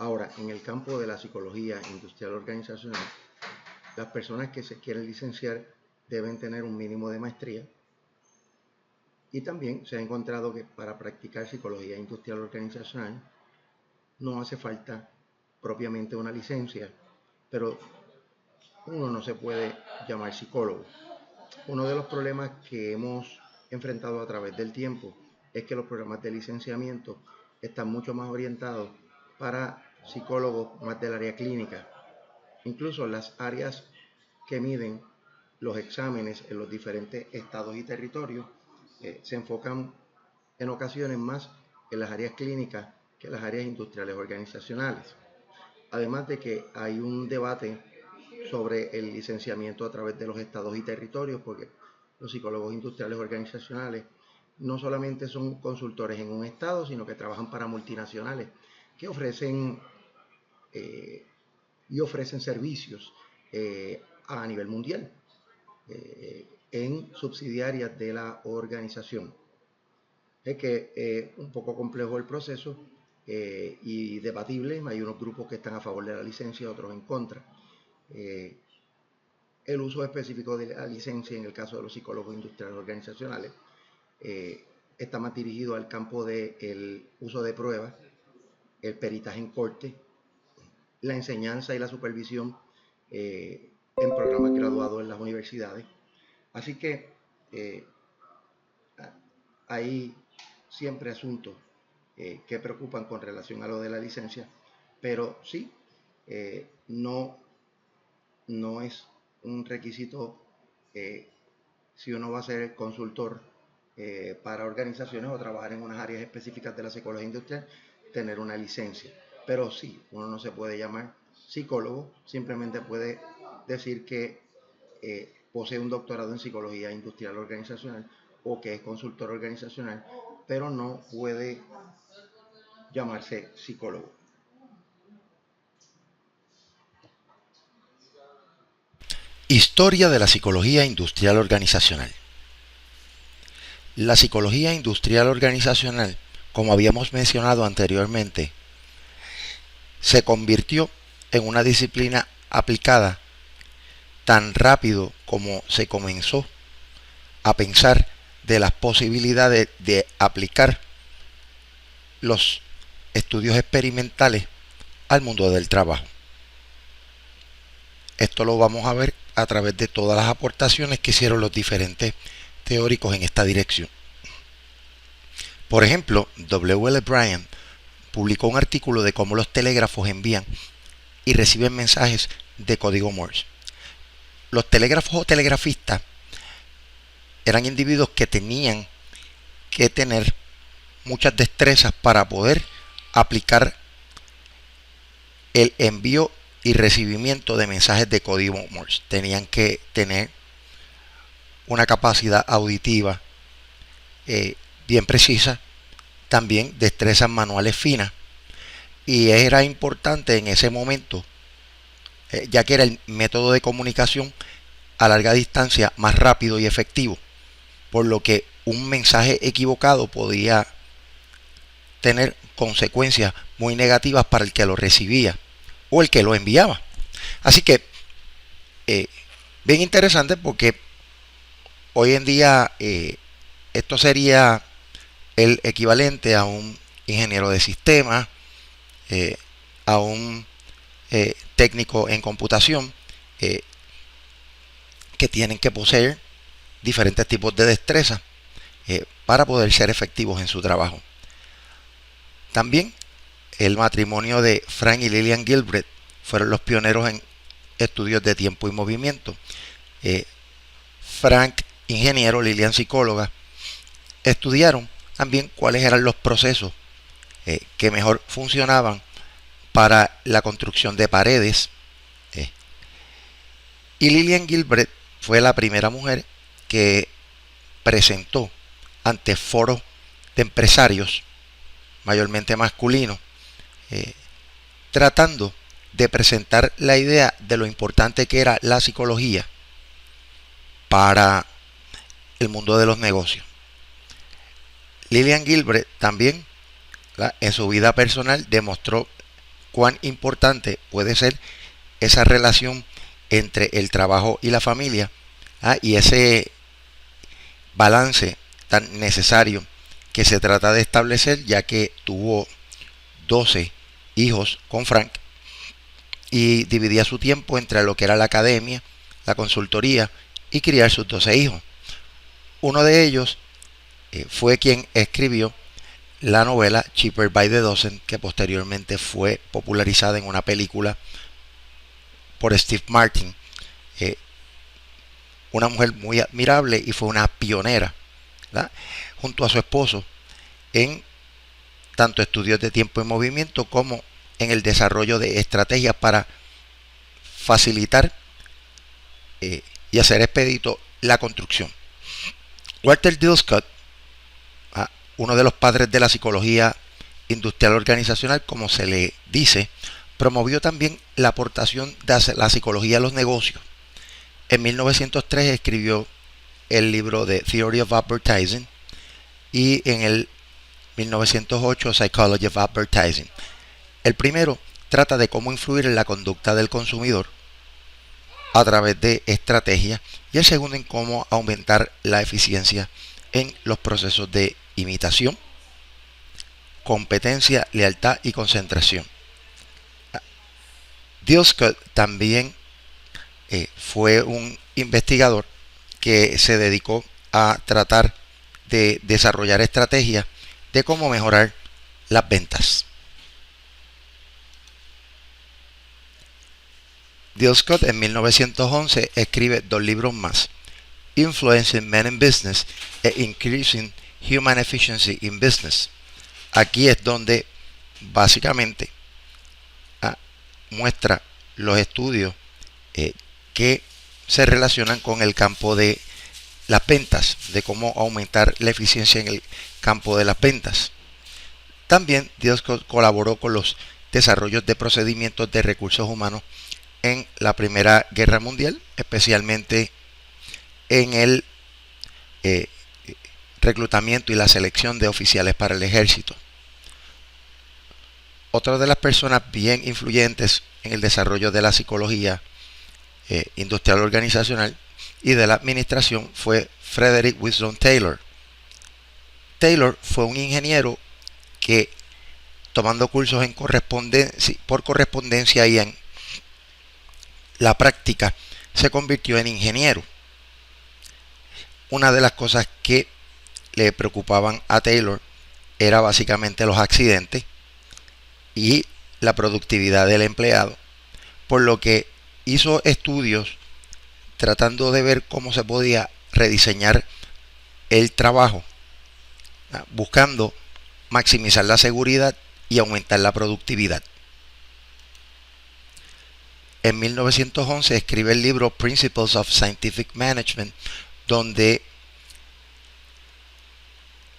Ahora, en el campo de la psicología industrial organizacional, las personas que se quieren licenciar deben tener un mínimo de maestría, y también se ha encontrado que para practicar psicología industrial organizacional no hace falta propiamente una licencia, pero uno no se puede llamar psicólogo. Uno de los problemas que hemos enfrentado a través del tiempo es que los programas de licenciamiento están mucho más orientados para psicólogos más del área clínica. Incluso las áreas que miden los exámenes en los diferentes estados y territorios se enfocan en ocasiones más en las áreas clínicas que en las áreas industriales organizacionales. Además de que hay un debate sobre el licenciamiento a través de los estados y territorios, porque los psicólogos industriales organizacionales no solamente son consultores en un estado, sino que trabajan para multinacionales que ofrecen servicios a nivel mundial en subsidiarias de la organización. Es que es un poco complejo el proceso y debatible. Hay unos grupos que están a favor de la licencia, otros en contra. El uso específico de la licencia en el caso de los psicólogos industriales organizacionales está más dirigido al campo del uso de pruebas, el peritaje en corte, la enseñanza y la supervisión en programas graduados en las universidades. Así que hay siempre asuntos que preocupan con relación a lo de la licencia, pero sí, no es un requisito si uno va a ser consultor para organizaciones o trabajar en unas áreas específicas de la psicología industrial, tener una licencia. Pero sí, uno no se puede llamar psicólogo, simplemente puede decir que posee un doctorado en psicología industrial organizacional o que es consultor organizacional, pero no puede llamarse psicólogo. Historia de la psicología industrial organizacional. La psicología industrial organizacional, como habíamos mencionado anteriormente, se convirtió en una disciplina aplicada tan rápido como se comenzó a pensar de las posibilidades de aplicar los estudios experimentales al mundo del trabajo. Esto lo vamos a ver a través de todas las aportaciones que hicieron los diferentes teóricos en esta dirección. Por ejemplo, W.L. Bryant publicó un artículo de cómo los telégrafos envían y reciben mensajes de código Morse. Los telégrafos o telegrafistas eran individuos que tenían que tener muchas destrezas para poder aplicar el envío y recibimiento de mensajes de código Morse. Tenían que tener una capacidad auditiva bien precisa, también destrezas manuales finas, y era importante en ese momento, ya que era el método de comunicación a larga distancia más rápido y efectivo, por lo que un mensaje equivocado podía tener consecuencias muy negativas para el que lo recibía o el que lo enviaba. Así que bien interesante, porque hoy en día esto sería el equivalente a un ingeniero de sistemas, a un técnico en computación, que tienen que poseer diferentes tipos de destrezas para poder ser efectivos en su trabajo. También el matrimonio de Frank y Lillian Gilbreth fueron los pioneros en estudios de tiempo y movimiento. Frank, ingeniero, Lillian, psicóloga, estudiaron también cuáles eran los procesos que mejor funcionaban para la construcción de paredes. Y Lillian Gilbreth fue la primera mujer que presentó ante foros de empresarios, mayormente masculinos, tratando de presentar la idea de lo importante que era la psicología para el mundo de los negocios. Lillian Gilbreth también, en su vida personal, demostró cuán importante puede ser esa relación entre el trabajo y la familia, y ese balance tan necesario que se trata de establecer, ya que tuvo 12 hijos con Frank y dividía su tiempo entre lo que era la academia, la consultoría y criar sus 12 hijos. Uno de ellos fue quien escribió la novela Cheaper by the Dozen, que posteriormente fue popularizada en una película por Steve Martin. Una mujer muy admirable y fue una pionera, ¿verdad?, junto a su esposo en tanto estudios de tiempo en movimiento como en el desarrollo de estrategias para facilitar y hacer expedito la construcción. Walter Dill Scott, uno de los padres de la psicología industrial organizacional, como se le dice, promovió también la aportación de la psicología a los negocios. En 1903 escribió el libro The Theory of Advertising y en el 1908 Psychology of Advertising. El primero trata de cómo influir en la conducta del consumidor a través de estrategias y el segundo en cómo aumentar la eficiencia en los procesos de imitación, competencia, lealtad y concentración. Dill Scott también fue un investigador que se dedicó a tratar de desarrollar estrategias de cómo mejorar las ventas. Dill Scott en 1911 escribe 2 libros más: Influencing Men in Business e Increasing Human Efficiency in Business. Aquí es donde básicamente muestra los estudios que se relacionan con el campo de las ventas, de cómo aumentar la eficiencia en el campo de las ventas. También Dill Scott colaboró con los desarrollos de procedimientos de recursos humanos en la Primera Guerra Mundial, especialmente en el reclutamiento y la selección de oficiales para el ejército. Otra de las personas bien influyentes en el desarrollo de la psicología industrial organizacional y de la administración fue Frederick Winslow Taylor. Taylor fue un ingeniero que, tomando cursos por correspondencia y en la práctica, se convirtió en ingeniero. Una de las cosas que le preocupaban a Taylor era básicamente los accidentes y la productividad del empleado, por lo que hizo estudios tratando de ver cómo se podía rediseñar el trabajo, buscando maximizar la seguridad y aumentar la productividad. En 1911 escribe el libro Principles of Scientific Management, donde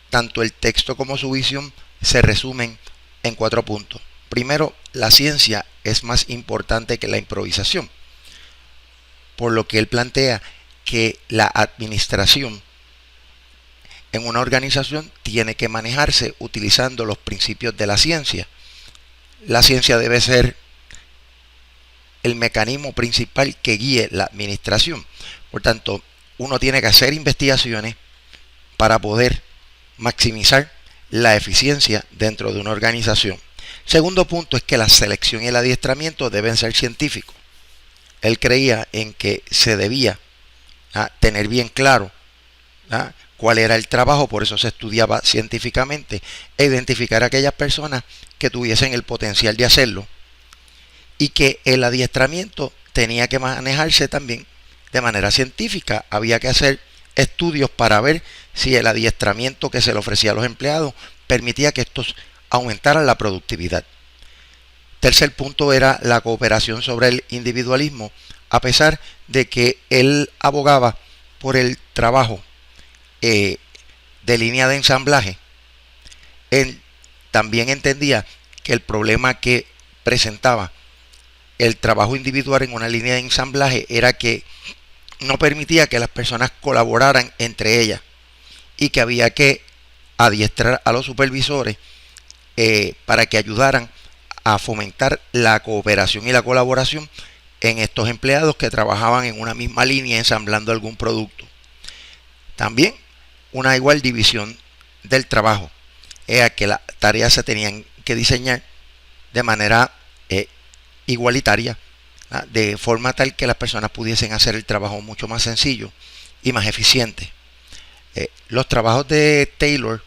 tanto el texto como su visión se resumen en 4 puntos. Primero, la ciencia es más importante que la improvisación, por lo que él plantea que la administración en una organización tiene que manejarse utilizando los principios de la ciencia. La ciencia debe ser el mecanismo principal que guíe la administración. Por tanto, uno tiene que hacer investigaciones para poder maximizar la eficiencia dentro de una organización. Segundo punto es que la selección y el adiestramiento deben ser científicos. Él creía en que se debía tener bien claro cuál era el trabajo, por eso se estudiaba científicamente, e identificar a aquellas personas que tuviesen el potencial de hacerlo, y que el adiestramiento tenía que manejarse también de manera científica. Había que hacer estudios para ver si el adiestramiento que se le ofrecía a los empleados permitía que estos aumentaran la productividad. Tercer punto era la cooperación sobre el individualismo. A pesar de que él abogaba por el trabajo de línea de ensamblaje, él también entendía que el problema que presentaba el trabajo individual en una línea de ensamblaje era que no permitía que las personas colaboraran entre ellas y que había que adiestrar a los supervisores para que ayudaran a fomentar la cooperación y la colaboración en estos empleados que trabajaban en una misma línea ensamblando algún producto. También una igual división del trabajo, era que las tareas se tenían que diseñar de manera igualitaria, de forma tal que las personas pudiesen hacer el trabajo mucho más sencillo y más eficiente. Los trabajos de Taylor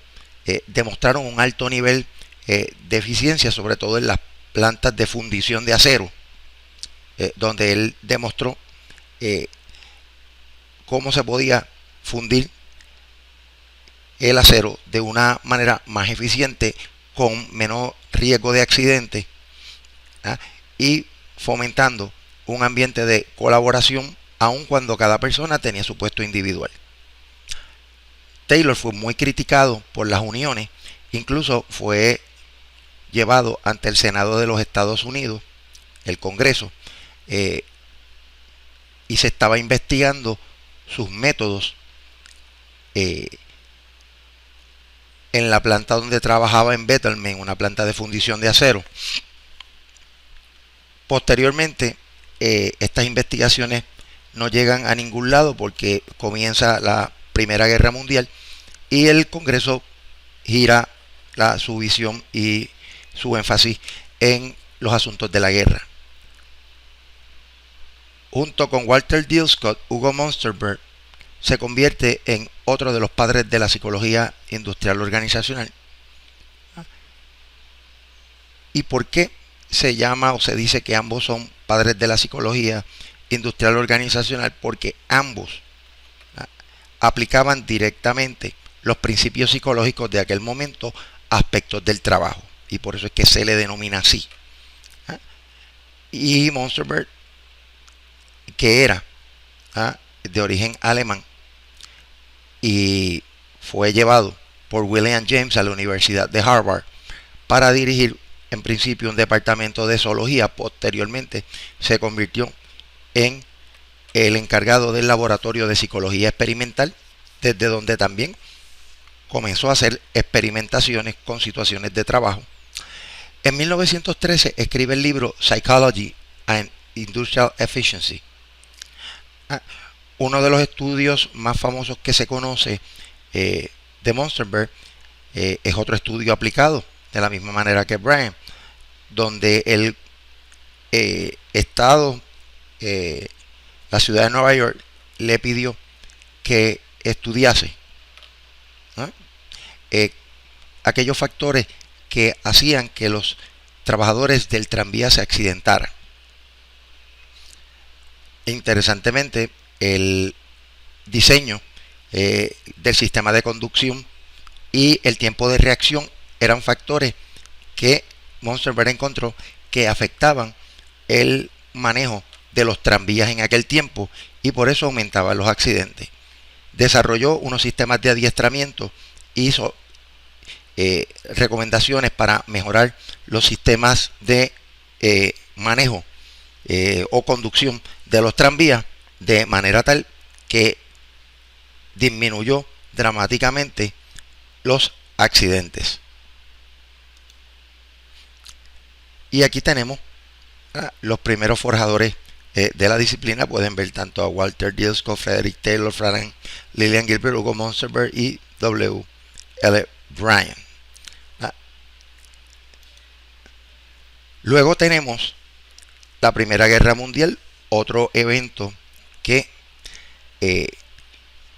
demostraron un alto nivel de eficiencia, sobre todo en las plantas de fundición de acero, donde él demostró cómo se podía fundir el acero de una manera más eficiente con menos riesgo de accidente, y fomentando un ambiente de colaboración aun cuando cada persona tenía su puesto individual. Taylor fue muy criticado por las uniones, incluso fue llevado ante el Senado de los Estados Unidos, el Congreso, y se estaba investigando sus métodos en la planta donde trabajaba en Betterman, una planta de fundición de acero. Posteriormente, estas investigaciones no llegan a ningún lado porque comienza la Primera Guerra Mundial y el Congreso gira su visión y su énfasis en los asuntos de la guerra. Junto con Walter D. Scott, Hugo Monsterberg se convierte en otro de los padres de la psicología industrial organizacional. ¿Y por qué se llama o se dice que ambos son padres de la psicología industrial organizacional? Porque ambos aplicaban directamente los principios psicológicos de aquel momento a aspectos del trabajo, y por eso es que se le denomina así. Y Monsterberg, que era de origen alemán y fue llevado por William James a la Universidad de Harvard para dirigir en principio un departamento de zoología. Posteriormente se convirtió en el encargado del laboratorio de psicología experimental, desde donde también comenzó a hacer experimentaciones con situaciones de trabajo. En 1913 escribe el libro Psychology and Industrial Efficiency. Uno de los estudios más famosos que se conoce de Monsterberg es otro estudio aplicado de la misma manera que Bryan, donde el Estado, la ciudad de Nueva York, le pidió que estudiase aquellos factores que hacían que los trabajadores del tranvía se accidentaran. Interesantemente, el diseño del sistema de conducción y el tiempo de reacción eran factores que Monsterberg encontró que afectaban el manejo de los tranvías en aquel tiempo, y por eso aumentaban los accidentes. Desarrolló unos sistemas de adiestramiento, hizo recomendaciones para mejorar los sistemas de manejo o conducción de los tranvías, de manera tal que disminuyó dramáticamente los accidentes. Y aquí tenemos los primeros forjadores de la disciplina. Pueden ver tanto a Walter D. Scott, Frederick Taylor, Frank Lillian Gilbert, Hugo Monsterberg y W. L. Bryan. Luego tenemos la Primera Guerra Mundial, otro evento que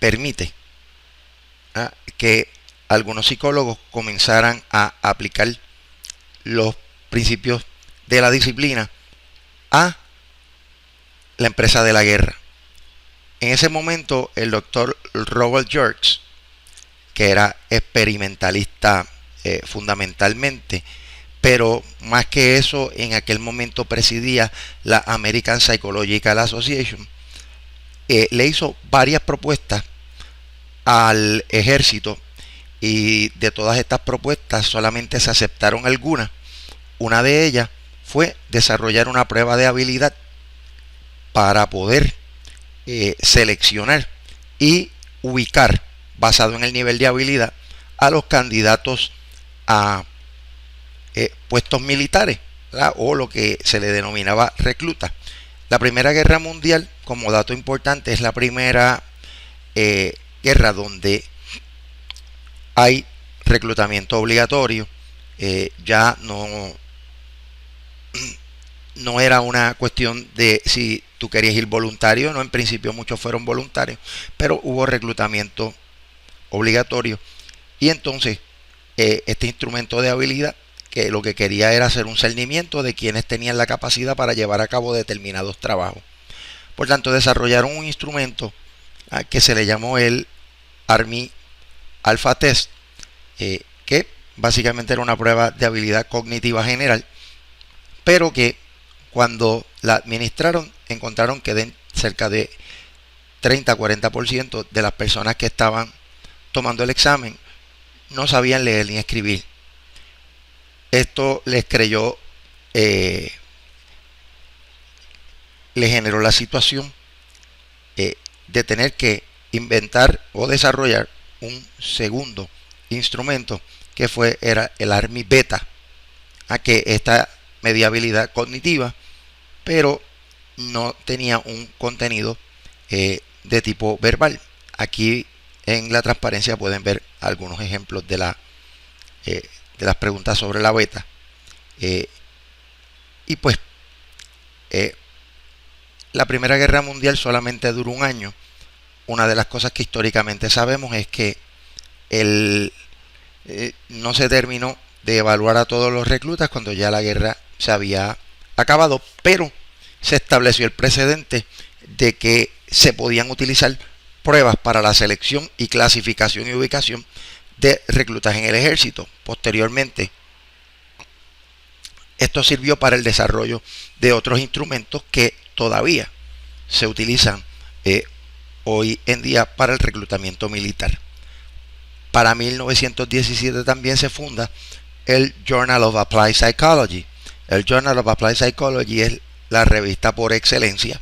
permite que algunos psicólogos comenzaran a aplicar los principios de la disciplina a la empresa de la guerra. En ese momento, el doctor Robert George, que era experimentalista fundamentalmente, pero más que eso, en aquel momento presidía la American Psychological Association, le hizo varias propuestas al ejército, y de todas estas propuestas solamente se aceptaron algunas. Una de ellas fue desarrollar una prueba de habilidad para poder seleccionar y ubicar, basado en el nivel de habilidad, a los candidatos a puestos militares, ¿verdad? O lo que se le denominaba recluta. La Primera Guerra Mundial, como dato importante, es la primera guerra donde hay reclutamiento obligatorio. Ya no era una cuestión de si tú querías ir voluntario o no. En principio muchos fueron voluntarios, pero hubo reclutamiento obligatorio. Y entonces este instrumento de habilidad, que lo que quería era hacer un cernimiento de quienes tenían la capacidad para llevar a cabo determinados trabajos. Por tanto, desarrollaron un instrumento que se le llamó el Army Alpha Test, que básicamente era una prueba de habilidad cognitiva general, pero que cuando la administraron encontraron que cerca de 30-40% de las personas que estaban tomando el examen no sabían leer ni escribir. Esto les generó la situación de tener que inventar o desarrollar un segundo instrumento que era el Army Beta, que esta medía habilidad cognitiva, pero no tenía un contenido de tipo verbal. Aquí en la transparencia pueden ver algunos ejemplos de las preguntas sobre la beta. Y pues la Primera Guerra Mundial solamente duró un año. Una de las cosas que históricamente sabemos es que no se terminó de evaluar a todos los reclutas cuando ya la guerra se había acabado, pero se estableció el precedente de que se podían utilizar pruebas para la selección y clasificación y ubicación de reclutas en el ejército. Posteriormente, esto sirvió para el desarrollo de otros instrumentos que todavía se utilizan hoy en día para el reclutamiento militar. Para 1917 también se funda el Journal of Applied Psychology. El Journal of Applied Psychology es la revista por excelencia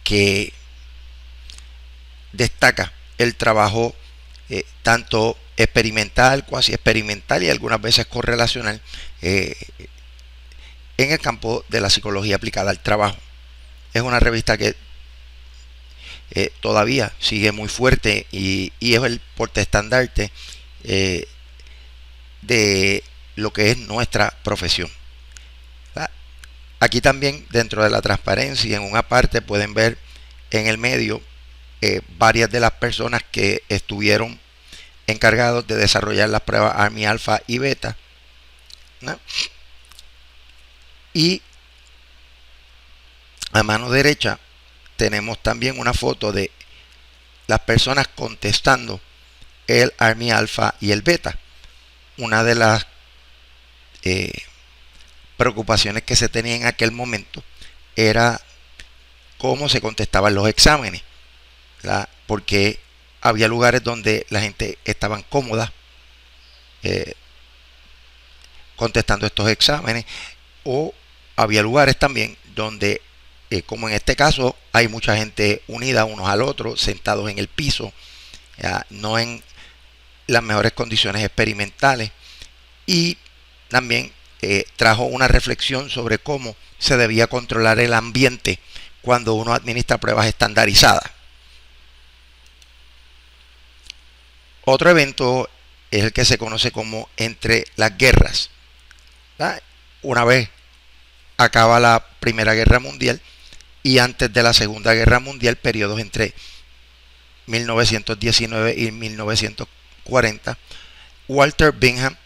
que destaca el trabajo tanto experimental, cuasi experimental y algunas veces correlacional en el campo de la psicología aplicada al trabajo. Es una revista que todavía sigue muy fuerte y es el portaestandarte de lo que es nuestra profesión. Aquí también, dentro de la transparencia, en una parte pueden ver en el medio varias de las personas que estuvieron encargados de desarrollar las pruebas Army Alpha y Beta, ¿no? Y a mano derecha tenemos también una foto de las personas contestando el Army Alpha y el Beta. Una de las preocupaciones que se tenía en aquel momento era cómo se contestaban los exámenes, ¿verdad? Porque había lugares donde la gente estaba cómoda contestando estos exámenes, o había lugares también donde como en este caso hay mucha gente unida unos al otro, sentados en el piso, no en las mejores condiciones experimentales, y también trajo una reflexión sobre cómo se debía controlar el ambiente cuando uno administra pruebas estandarizadas. Otro evento es el que se conoce como entre las guerras, ¿verdad? Una vez acaba la Primera Guerra Mundial y antes de la Segunda Guerra Mundial, periodos entre 1919 y 1940, Walter Bingham,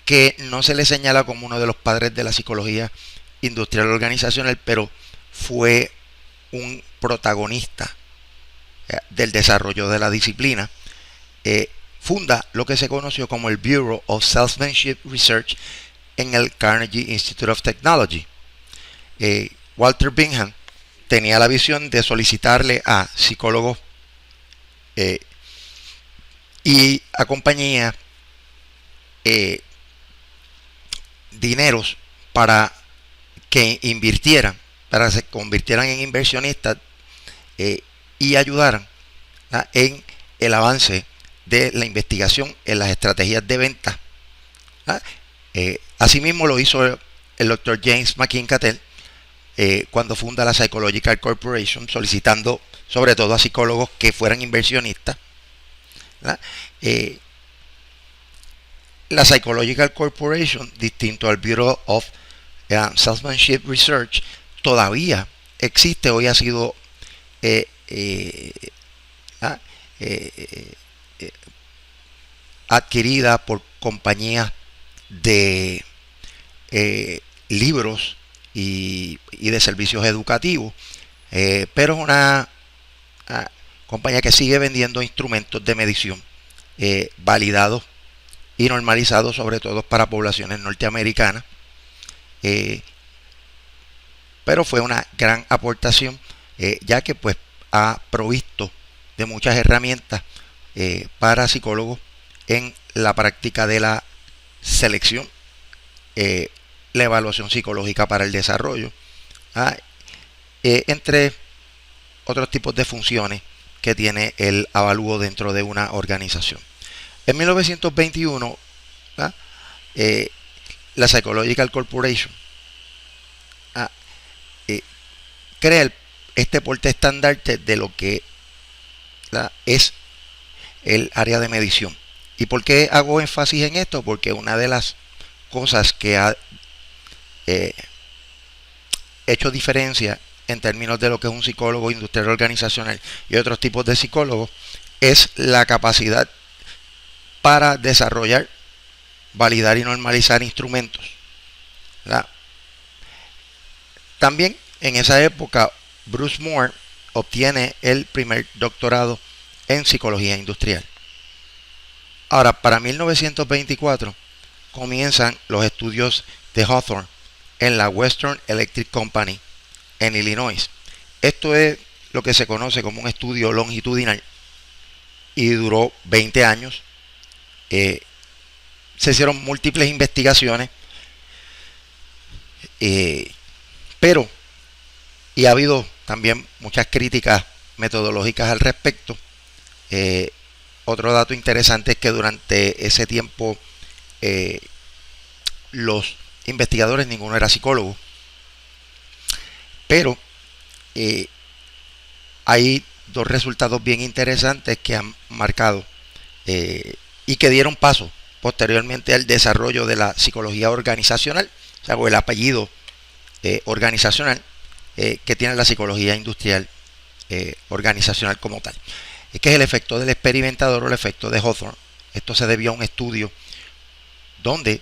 que no se le señala como uno de los padres de la psicología industrial organizacional, pero fue un protagonista del desarrollo de la disciplina, funda lo que se conoció como el Bureau of Salesmanship Research en el Carnegie Institute of Technology. Walter Bingham tenía la visión de solicitarle a psicólogos y a compañías dineros para que invirtieran, para que se convirtieran en inversionistas y ayudaran en el avance de la investigación en las estrategias de venta. Asimismo lo hizo el Dr. James McKean Cattell cuando funda la Psychological Corporation, solicitando sobre todo a psicólogos que fueran inversionistas. La Psychological Corporation, distinto al Bureau of Salesmanship Research, todavía existe. Hoy ha sido adquirida por compañías de libros y de servicios educativos, pero es una compañía que sigue vendiendo instrumentos de medición validados y normalizados, sobre todo para poblaciones norteamericanas, pero fue una gran aportación, ya que pues ha provisto de muchas herramientas para psicólogos en la práctica de la selección, la evaluación psicológica para el desarrollo, entre otros tipos de funciones que tiene el avalúo dentro de una organización. En 1921, la Psychological Corporation crea este porte estandarte de lo que es el área de medición. ¿Y por qué hago énfasis en esto? Porque una de las cosas que ha hecho diferencia en términos de lo que es un psicólogo industrial organizacional y otros tipos de psicólogos es la capacidad para desarrollar, validar y normalizar instrumentos. También en esa época Bruce Moore obtiene el primer doctorado en psicología industrial. Ahora, para 1924 comienzan los estudios de Hawthorne en la Western Electric Company en Illinois. Esto es lo que se conoce como un estudio longitudinal y duró 20 años. Se hicieron múltiples investigaciones, pero ha habido también muchas críticas metodológicas al respecto. Otro dato interesante es que durante ese tiempo los investigadores, ninguno era psicólogo, pero hay dos resultados bien interesantes que han marcado y que dieron paso posteriormente al desarrollo de la psicología organizacional, o sea, el apellido organizacional que tiene la psicología industrial organizacional como tal. Es que es el efecto del experimentador o el efecto de Hawthorne. Esto se debió a un estudio donde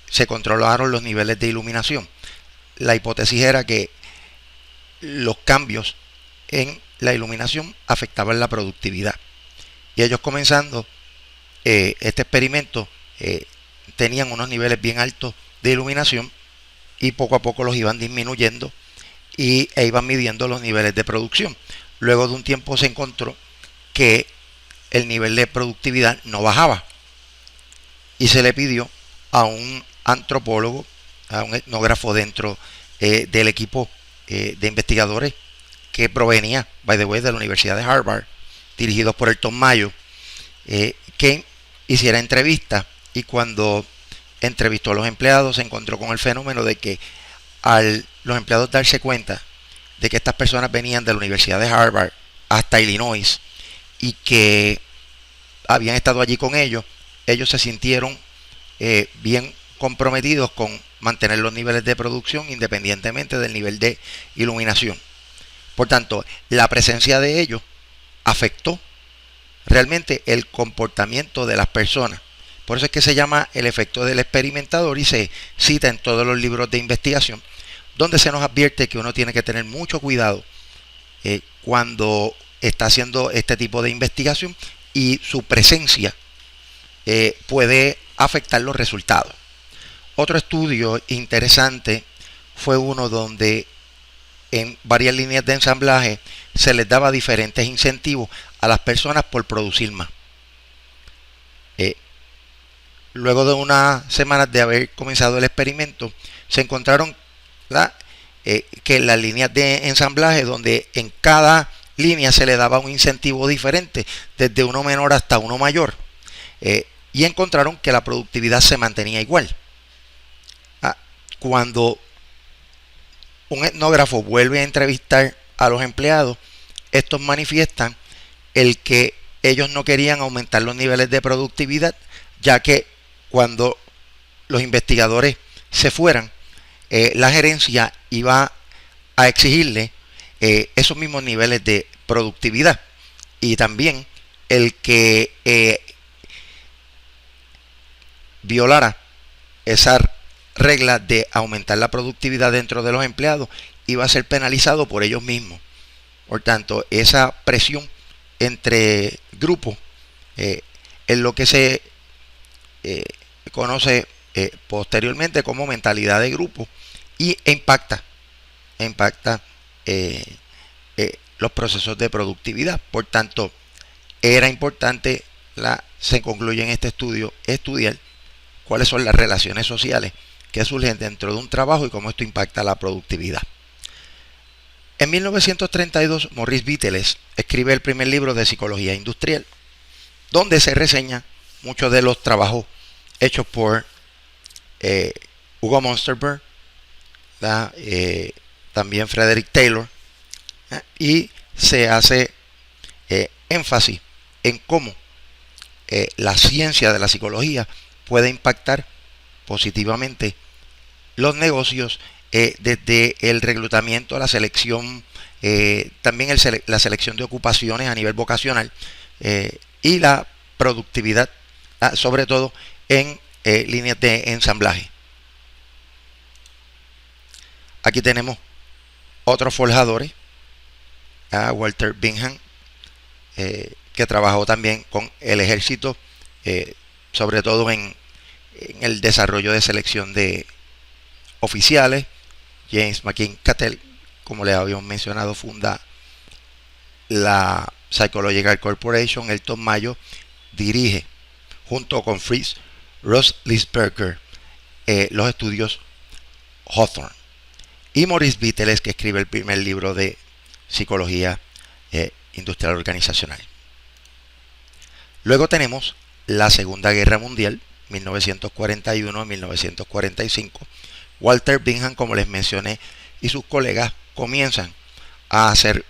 se controlaron los niveles de iluminación. La hipótesis era que los cambios en la iluminación afectaban la productividad. Y ellos, comenzando este experimento, tenían unos niveles bien altos de iluminación y poco a poco los iban disminuyendo e iban midiendo los niveles de producción. Luego de un tiempo se encontró que el nivel de productividad no bajaba y se le pidió a un antropólogo, a un etnógrafo dentro del equipo de investigadores que provenía, by the way, de la Universidad de Harvard, dirigidos por Elton Mayo, que hiciera entrevistas, y cuando entrevistó a los empleados se encontró con el fenómeno de que al los empleados darse cuenta de que estas personas venían de la Universidad de Harvard hasta Illinois y que habían estado allí con ellos se sintieron bien comprometidos con mantener los niveles de producción independientemente del nivel de iluminación. Por tanto, la presencia de ellos afectó realmente el comportamiento de las personas. Por eso es que se llama el efecto del experimentador y se cita en todos los libros de investigación, donde se nos advierte que uno tiene que tener mucho cuidado cuando está haciendo este tipo de investigación, y su presencia puede afectar los resultados. Otro estudio interesante fue uno donde en varias líneas de ensamblaje se les daba diferentes incentivos a las personas por producir más. Luego de unas semanas de haber comenzado el experimento, se encontraron que en las líneas de ensamblaje, donde en cada línea se le daba un incentivo diferente, desde uno menor hasta uno mayor, y encontraron que la productividad se mantenía igual. Cuando un etnógrafo vuelve a entrevistar a los empleados, estos manifiestan el que ellos no querían aumentar los niveles de productividad, ya que cuando los investigadores se fueran, la gerencia iba a exigirle esos mismos niveles de productividad, y también el que violara esa regla de aumentar la productividad dentro de los empleados iba a ser penalizado por ellos mismos. Por tanto, esa presión entre grupos es lo que se conoce posteriormente como mentalidad de grupo, y impacta los procesos de productividad. Por tanto, era importante, se concluye en este estudio, estudiar cuáles son las relaciones sociales que surgen dentro de un trabajo y cómo esto impacta la productividad. En 1932, Maurice Beatles escribe el primer libro de psicología industrial, donde se reseña muchos de los trabajos hechos por Hugo Monsterberg, también Frederick Taylor, y se hace énfasis en cómo la ciencia de la psicología puede impactar positivamente los negocios, desde el reclutamiento, la selección, también la selección de ocupaciones a nivel vocacional, y la productividad, sobre todo en líneas de ensamblaje. Aquí tenemos otros forjadores, Walter Bingham, que trabajó también con el ejército, sobre todo en el desarrollo de selección de oficiales. James McKean Cattell, como le habíamos mencionado, funda la Psychological Corporation. Elton Mayo dirige, junto con Fritz Rosslisberger, los estudios Hawthorne. Y Maurice Beatles, que escribe el primer libro de psicología industrial organizacional. Luego tenemos la Segunda Guerra Mundial, 1941 a 1945. Walter Bingham, como les mencioné, y sus colegas comienzan a hacer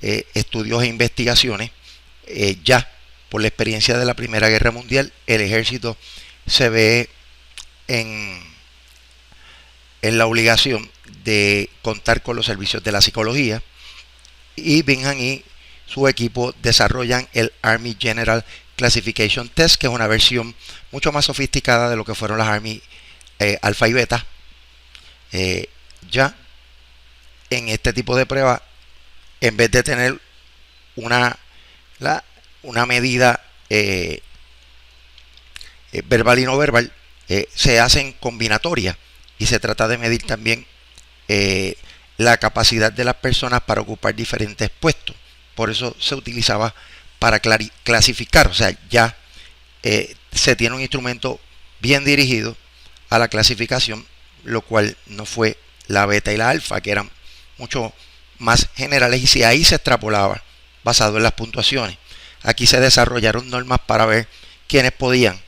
estudios e investigaciones. Ya por la experiencia de la Primera Guerra Mundial, el ejército se ve en la obligación de contar con los servicios de la psicología, y Bingham y su equipo desarrollan el Army General Classification Test, que es una versión mucho más sofisticada de lo que fueron las Army Alpha y Beta. Ya en este tipo de prueba, en vez de tener una medida verbal y no verbal, se hacen combinatorias, y se trata de medir también la capacidad de las personas para ocupar diferentes puestos. Por eso se utilizaba para clasificar, o sea, ya se tiene un instrumento bien dirigido a la clasificación, lo cual no fue la beta y la alfa, que eran mucho más generales, y si ahí se extrapolaba basado en las puntuaciones. Aquí se desarrollaron normas para ver quiénes podían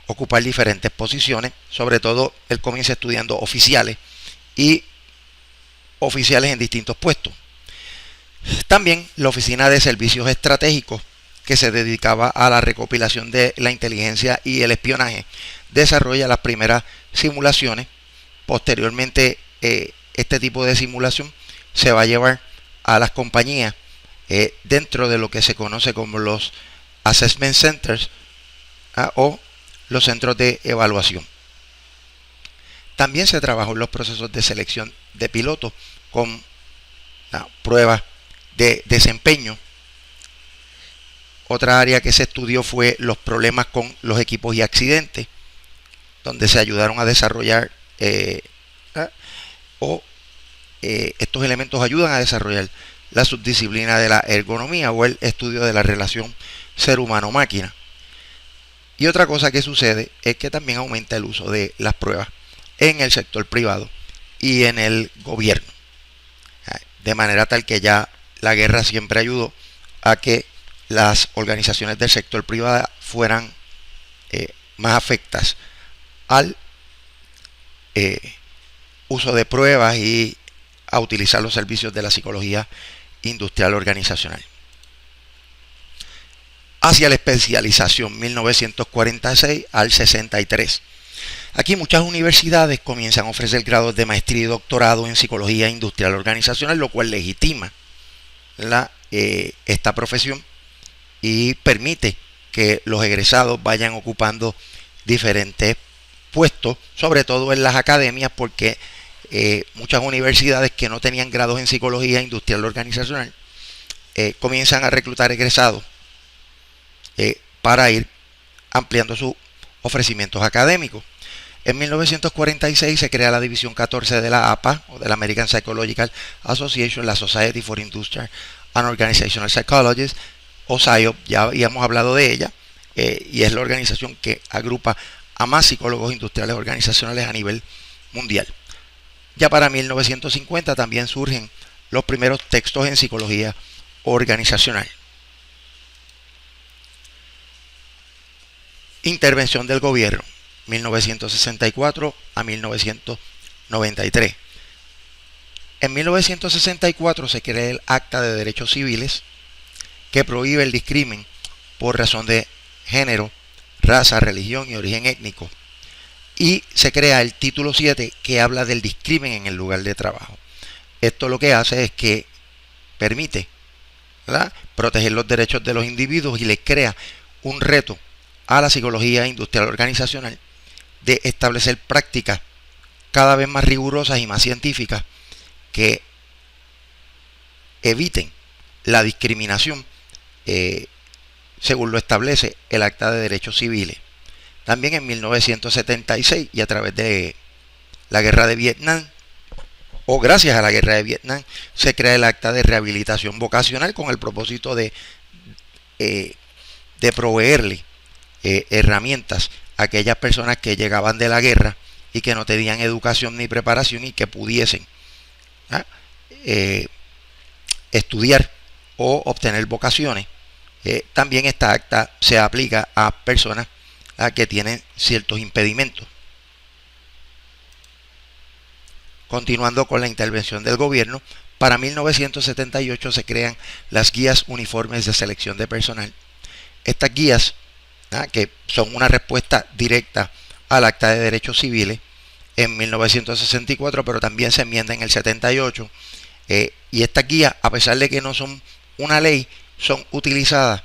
ocupar diferentes posiciones. Sobre todo él comienza estudiando oficiales y oficiales en distintos puestos. También la Oficina de Servicios Estratégicos, que se dedicaba a la recopilación de la inteligencia y el espionaje, desarrolla las primeras simulaciones. Posteriormente, este tipo de simulación se va a llevar a las compañías dentro de lo que se conoce como los Assessment Centers, o los centros de evaluación. También se trabajó en los procesos de selección de pilotos con pruebas de desempeño. Otra área que se estudió fue los problemas con los equipos y accidentes, donde se ayudaron a desarrollar estos elementos ayudan a desarrollar la subdisciplina de la ergonomía, o el estudio de la relación ser humano-máquina. Y otra cosa que sucede es que también aumenta el uso de las pruebas en el sector privado y en el gobierno. De manera tal que ya la guerra siempre ayudó a que las organizaciones del sector privado fueran más afectas al uso de pruebas y a utilizar los servicios de la psicología industrial organizacional. Hacia la especialización, 1946 al 63. Aquí muchas universidades comienzan a ofrecer grados de maestría y doctorado en psicología industrial organizacional, lo cual legitima esta profesión y permite que los egresados vayan ocupando diferentes puestos, sobre todo en las academias, porque muchas universidades que no tenían grados en psicología industrial organizacional comienzan a reclutar egresados para ir ampliando sus ofrecimientos académicos. En 1946 se crea la División 14 de la APA, o de la American Psychological Association, la Society for Industrial and Organizational Psychologists, o SIOP, ya habíamos hablado de ella, y es la organización que agrupa a más psicólogos industriales organizacionales a nivel mundial. Ya para 1950 también surgen los primeros textos en psicología organizacional. Intervención del gobierno, 1964 a 1993. En 1964 se crea el Acta de Derechos Civiles, que prohíbe el discrimen por razón de género, raza, religión y origen étnico. Y se crea el título 7, que habla del discrimen en el lugar de trabajo. Esto lo que hace es que permite, ¿verdad?, proteger los derechos de los individuos y le crea un reto a la psicología industrial organizacional de establecer prácticas cada vez más rigurosas y más científicas que eviten la discriminación según lo establece el Acta de Derechos Civiles. También en 1976, y a través de la guerra de Vietnam, o gracias a la guerra de Vietnam, se crea el Acta de Rehabilitación Vocacional con el propósito de proveerle herramientas a aquellas personas que llegaban de la guerra y que no tenían educación ni preparación y que pudiesen estudiar o obtener vocaciones. También esta acta se aplica a personas que tienen ciertos impedimentos. Continuando con la intervención del gobierno, para 1978 se crean las guías uniformes de selección de personal. Estas guías, que son una respuesta directa al Acta de Derechos Civiles en 1964, pero también se enmienda en el 78, y estas guías, a pesar de que no son una ley, son utilizadas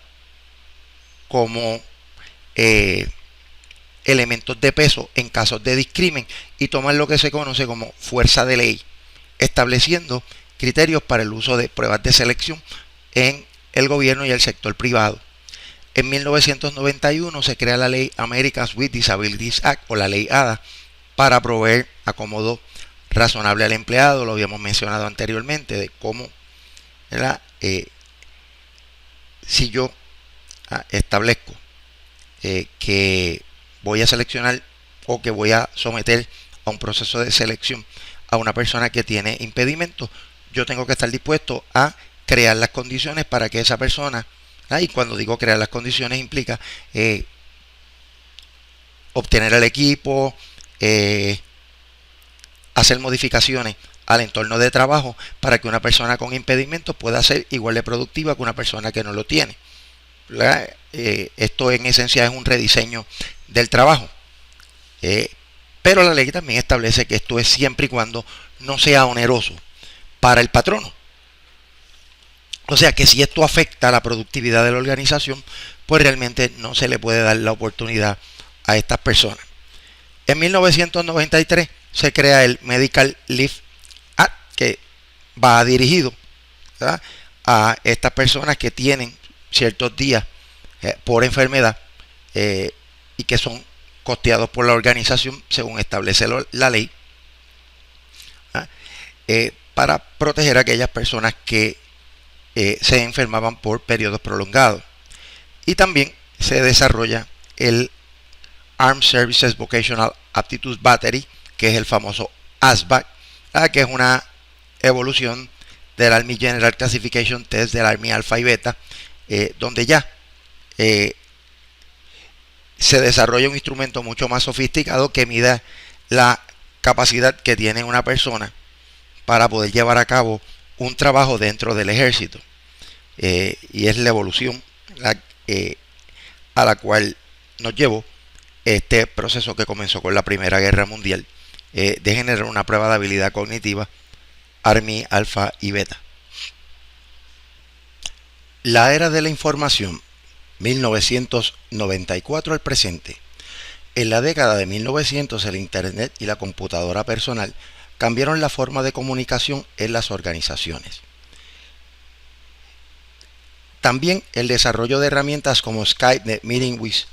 como elementos de peso en casos de discrimen y toman lo que se conoce como fuerza de ley, estableciendo criterios para el uso de pruebas de selección en el gobierno y el sector privado. En 1991 se crea la ley Americans with Disabilities Act, o la ley ADA, para proveer acomodo razonable al empleado. Lo habíamos mencionado anteriormente, de cómo si yo establezco que voy a seleccionar o que voy a someter a un proceso de selección a una persona que tiene impedimento, yo tengo que estar dispuesto a crear las condiciones para que esa persona, y cuando digo crear las condiciones implica obtener el equipo, hacer modificaciones al entorno de trabajo para que una persona con impedimentos pueda ser igual de productiva que una persona que no lo tiene. Esto en esencia es un rediseño del trabajo, pero la ley también establece que esto es siempre y cuando no sea oneroso para el patrono. O sea que si esto afecta a la productividad de la organización, pues realmente no se le puede dar la oportunidad a estas personas. En 1993 se crea el Medical Leave Act, que va dirigido, ¿verdad?, a estas personas que tienen ciertos días por enfermedad y que son costeados por la organización según establece la ley, para proteger a aquellas personas que se enfermaban por periodos prolongados. Y también se desarrolla el Armed Services Vocational Aptitude Battery, que es el famoso ASVAB, que es una evolución del Army General Classification Test del Army Alpha y Beta, donde ya se desarrolla un instrumento mucho más sofisticado que mida la capacidad que tiene una persona para poder llevar a cabo un trabajo dentro del ejército. Y es la evolución a la cual nos llevó este proceso que comenzó con la Primera Guerra Mundial, de generar una prueba de habilidad cognitiva Army Alpha y Beta. La era de la información, 1994 al presente. En la década de 1900 el Internet y la computadora personal cambiaron la forma de comunicación en las organizaciones. También el desarrollo de herramientas como Skype, NetMeeting, WebEx,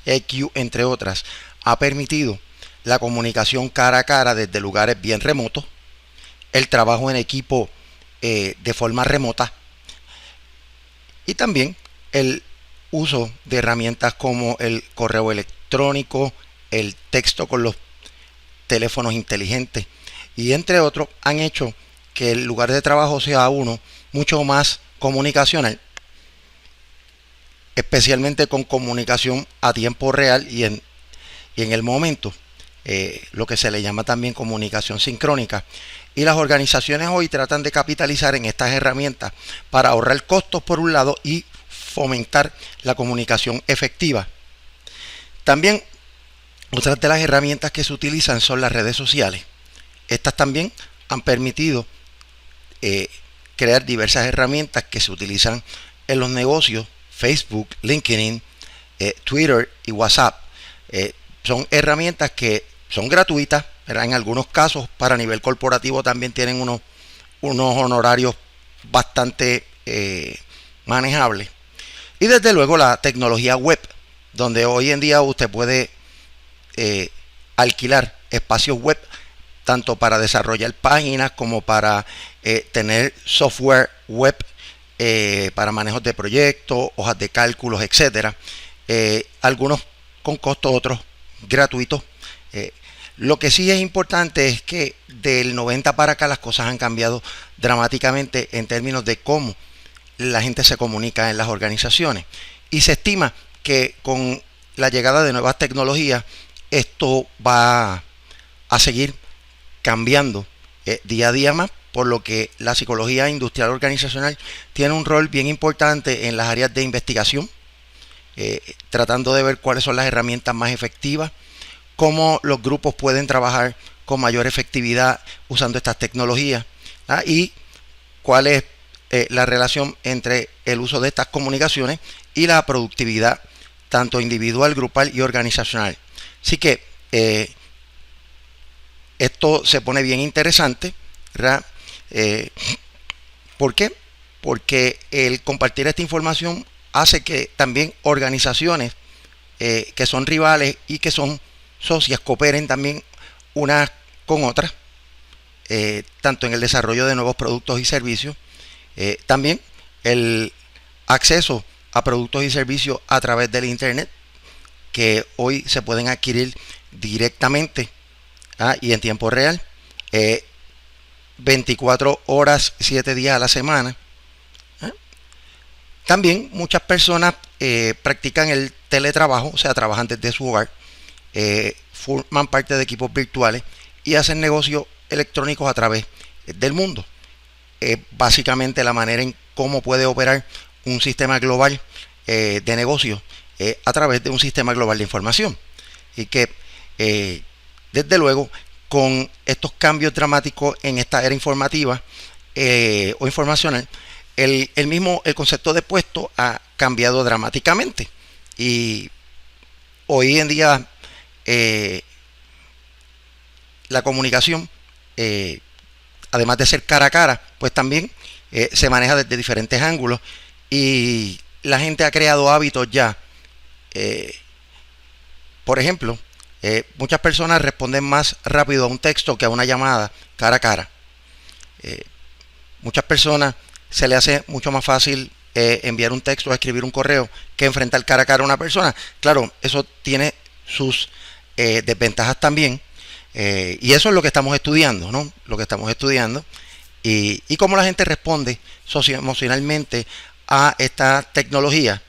entre otras, ha permitido la comunicación cara a cara desde lugares bien remotos, el trabajo en equipo de forma remota y también el uso de herramientas como el correo electrónico, el texto con los teléfonos inteligentes y entre otros han hecho que el lugar de trabajo sea uno mucho más comunicacional, especialmente con comunicación a tiempo real y en el momento, lo que se le llama también comunicación sincrónica. Y las organizaciones hoy tratan de capitalizar en estas herramientas para ahorrar costos por un lado y fomentar la comunicación efectiva. También otras de las herramientas que se utilizan son las redes sociales. Estas también han permitido crear diversas herramientas que se utilizan en los negocios: Facebook, LinkedIn, Twitter y WhatsApp. Son herramientas que son gratuitas, ¿verdad? En algunos casos para nivel corporativo también tienen unos honorarios bastante manejables. Y desde luego la tecnología web, donde hoy en día usted puede alquilar espacios web tanto para desarrollar páginas como para tener software web para manejos de proyectos, hojas de cálculos, etcétera. Algunos con costo, otros gratuitos. Lo que sí es importante es que del 90 para acá las cosas han cambiado dramáticamente en términos de cómo la gente se comunica en las organizaciones. Y se estima que con la llegada de nuevas tecnologías esto va a seguir cambiando día a día más, por lo que la psicología industrial organizacional tiene un rol bien importante en las áreas de investigación, tratando de ver cuáles son las herramientas más efectivas, cómo los grupos pueden trabajar con mayor efectividad usando estas tecnologías, y cuál es la relación entre el uso de estas comunicaciones y la productividad tanto individual, grupal y organizacional. Así que esto se pone bien interesante, ¿verdad? ¿Por qué? Porque el compartir esta información hace que también organizaciones que son rivales y que son socias cooperen también unas con otras, tanto en el desarrollo de nuevos productos y servicios, también el acceso a productos y servicios a través del Internet, que hoy se pueden adquirir directamente y en tiempo real, 24 horas, 7 días a la semana. También muchas personas practican el teletrabajo, o sea, trabajan desde su hogar, forman parte de equipos virtuales y hacen negocios electrónicos a través del mundo. Básicamente la manera en cómo puede operar un sistema global de negocios a través de un sistema global de información. Y que desde luego con estos cambios dramáticos en esta era informativa o informacional, el concepto de puesto ha cambiado dramáticamente. Y hoy en día la comunicación, además de ser cara a cara, pues también se maneja desde diferentes ángulos y la gente ha creado hábitos ya. Por ejemplo, muchas personas responden más rápido a un texto que a una llamada cara a cara. Muchas personas se les hace mucho más fácil enviar un texto o escribir un correo que enfrentar cara a cara a una persona. Claro, eso tiene sus desventajas también, Y eso es lo que estamos estudiando, ¿no? Lo que estamos estudiando y cómo la gente responde socioemocionalmente a esta tecnología,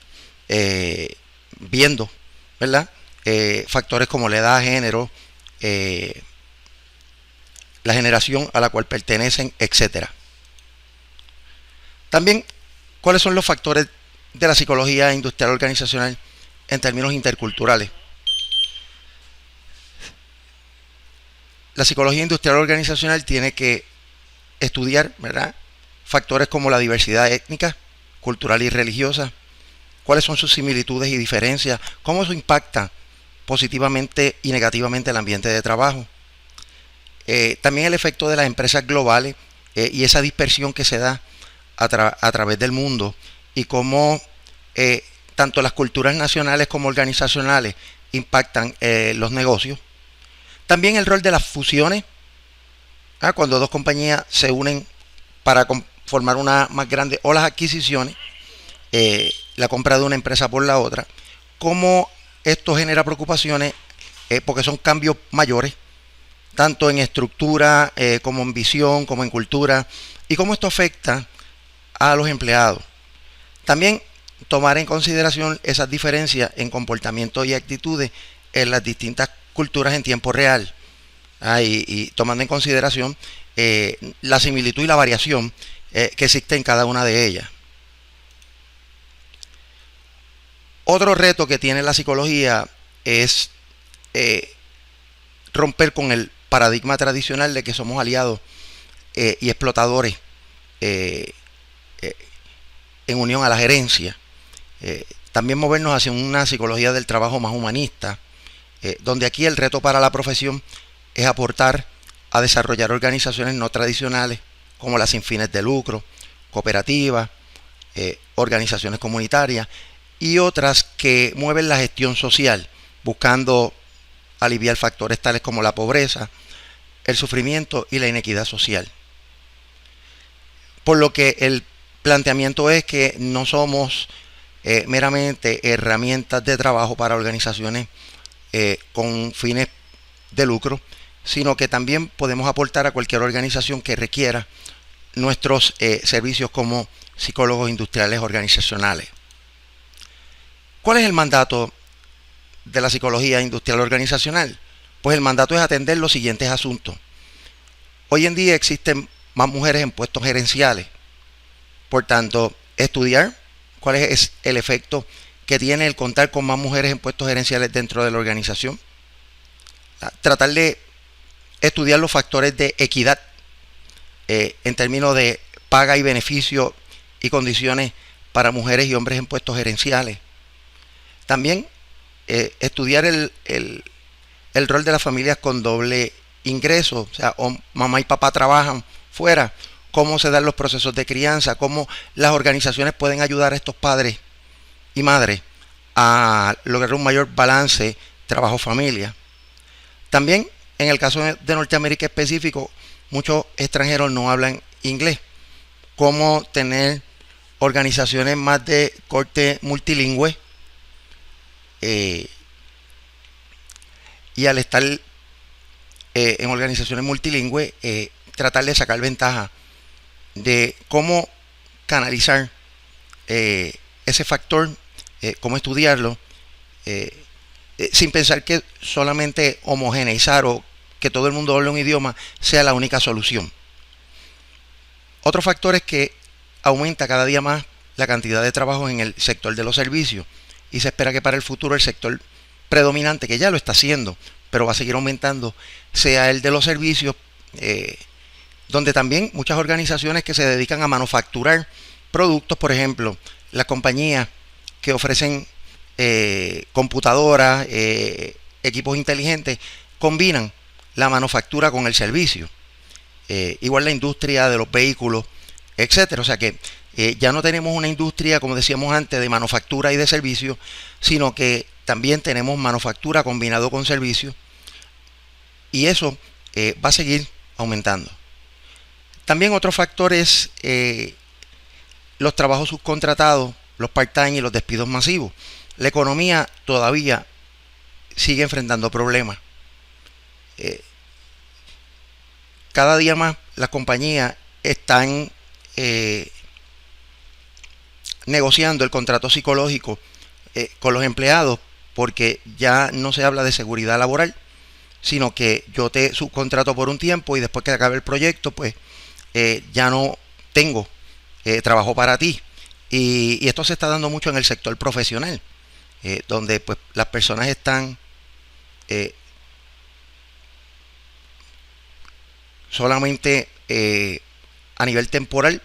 viendo, ¿verdad? Factores como la edad, género, la generación a la cual pertenecen, etcétera. También, ¿cuáles son los factores de la psicología industrial organizacional en términos interculturales? La psicología industrial organizacional tiene que estudiar, ¿verdad?, factores como la diversidad étnica, cultural y religiosa, cuáles son sus similitudes y diferencias, cómo eso impacta positivamente y negativamente el ambiente de trabajo. También el efecto de las empresas globales y esa dispersión que se da a través del mundo y cómo tanto las culturas nacionales como organizacionales impactan los negocios. También el rol de las fusiones, cuando dos compañías se unen para formar una más grande, o las adquisiciones, la compra de una empresa por la otra, cómo esto genera preocupaciones porque son cambios mayores, tanto en estructura como en visión, como en cultura, y cómo esto afecta a los empleados. También tomar en consideración esas diferencias en comportamiento y actitudes en las distintas culturas en tiempo real, y tomando en consideración la similitud y la variación que existe en cada una de ellas. Otro reto que tiene la psicología es romper con el paradigma tradicional de que somos aliados y explotadores en unión a la gerencia. También movernos hacia una psicología del trabajo más humanista, donde aquí el reto para la profesión es aportar a desarrollar organizaciones no tradicionales como las sin fines de lucro, cooperativas, organizaciones comunitarias y otras que mueven la gestión social, buscando aliviar factores tales como la pobreza, el sufrimiento y la inequidad social. Por lo que el planteamiento es que no somos meramente herramientas de trabajo para organizaciones con fines de lucro, sino que también podemos aportar a cualquier organización que requiera nuestros servicios como psicólogos industriales organizacionales. ¿Cuál es el mandato de la psicología industrial organizacional? Pues el mandato es atender los siguientes asuntos. Hoy en día existen más mujeres en puestos gerenciales. Por tanto, estudiar cuál es el efecto que tiene el contar con más mujeres en puestos gerenciales dentro de la organización. Tratar de estudiar los factores de equidad en términos de paga y beneficio y condiciones para mujeres y hombres en puestos gerenciales. También estudiar el rol de las familias con doble ingreso, o sea, o mamá y papá trabajan fuera, cómo se dan los procesos de crianza, cómo las organizaciones pueden ayudar a estos padres y madres a lograr un mayor balance trabajo-familia. También, en el caso de Norteamérica específico, muchos extranjeros no hablan inglés. Cómo tener organizaciones más de corte multilingüe, y al estar en organizaciones multilingües, tratar de sacar ventaja de cómo canalizar ese factor, cómo estudiarlo, sin pensar que solamente homogeneizar o que todo el mundo hable un idioma sea la única solución. Otro factor es que aumenta cada día más la cantidad de trabajo en el sector de los servicios y se espera que para el futuro el sector predominante, que ya lo está haciendo, pero va a seguir aumentando, sea el de los servicios, donde también muchas organizaciones que se dedican a manufacturar productos, por ejemplo, las compañías que ofrecen computadoras, equipos inteligentes, combinan la manufactura con el servicio. Igual la industria de los vehículos, etcétera. O sea que ya no tenemos una industria, como decíamos antes, de manufactura y de servicio, sino que también tenemos manufactura combinado con servicio, y eso va a seguir aumentando. También otro factor es los trabajos subcontratados, los part-time y los despidos masivos. La economía todavía sigue enfrentando problemas. cada día más las compañías están negociando el contrato psicológico con los empleados, porque ya no se habla de seguridad laboral, sino que yo te subcontrato por un tiempo y después que acabe el proyecto, pues ya no tengo trabajo para ti. Y esto se está dando mucho en el sector profesional, donde pues las personas están solamente a nivel temporal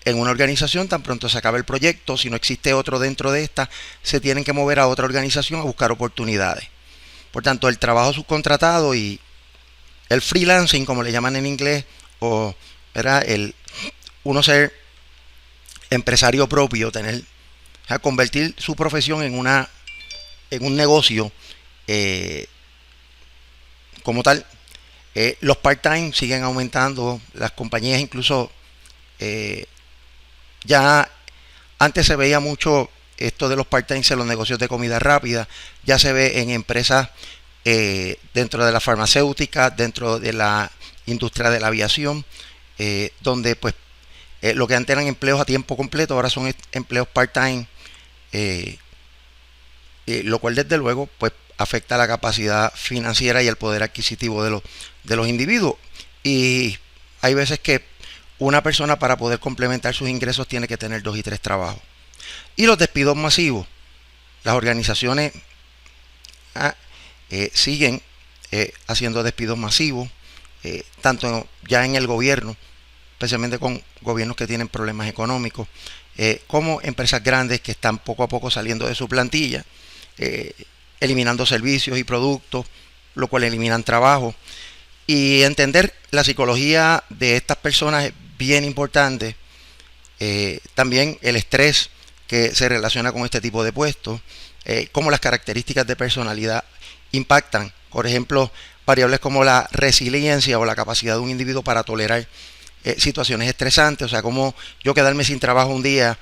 en una organización. Tan pronto se acabe el proyecto, si no existe otro dentro de esta, se tienen que mover a otra organización a buscar oportunidades. Por tanto, el trabajo subcontratado y el freelancing, como le llaman en inglés, o era el uno ser empresario propio, tener, o sea, convertir su profesión en un negocio como tal. Los part-time siguen aumentando, las compañías incluso ya antes se veía mucho esto de los part-time en los negocios de comida rápida, ya se ve en empresas dentro de la farmacéutica, dentro de la industria de la aviación, donde pues lo que antes eran empleos a tiempo completo ahora son empleos part-time, lo cual desde luego pues afecta la capacidad financiera y el poder adquisitivo de los individuos. Y hay veces que una persona, para poder complementar sus ingresos, tiene que tener 2 y 3 trabajos. Y los despidos masivos, las organizaciones siguen haciendo despidos masivos, tanto ya en el gobierno, especialmente con gobiernos que tienen problemas económicos, como empresas grandes que están poco a poco saliendo de su plantilla, eliminando servicios y productos, lo cual eliminan trabajo. Y entender la psicología de estas personas es bien importante. También el estrés que se relaciona con este tipo de puestos, cómo las características de personalidad impactan. Por ejemplo, variables como la resiliencia o la capacidad de un individuo para tolerar situaciones estresantes. O sea, como yo quedarme sin trabajo un día,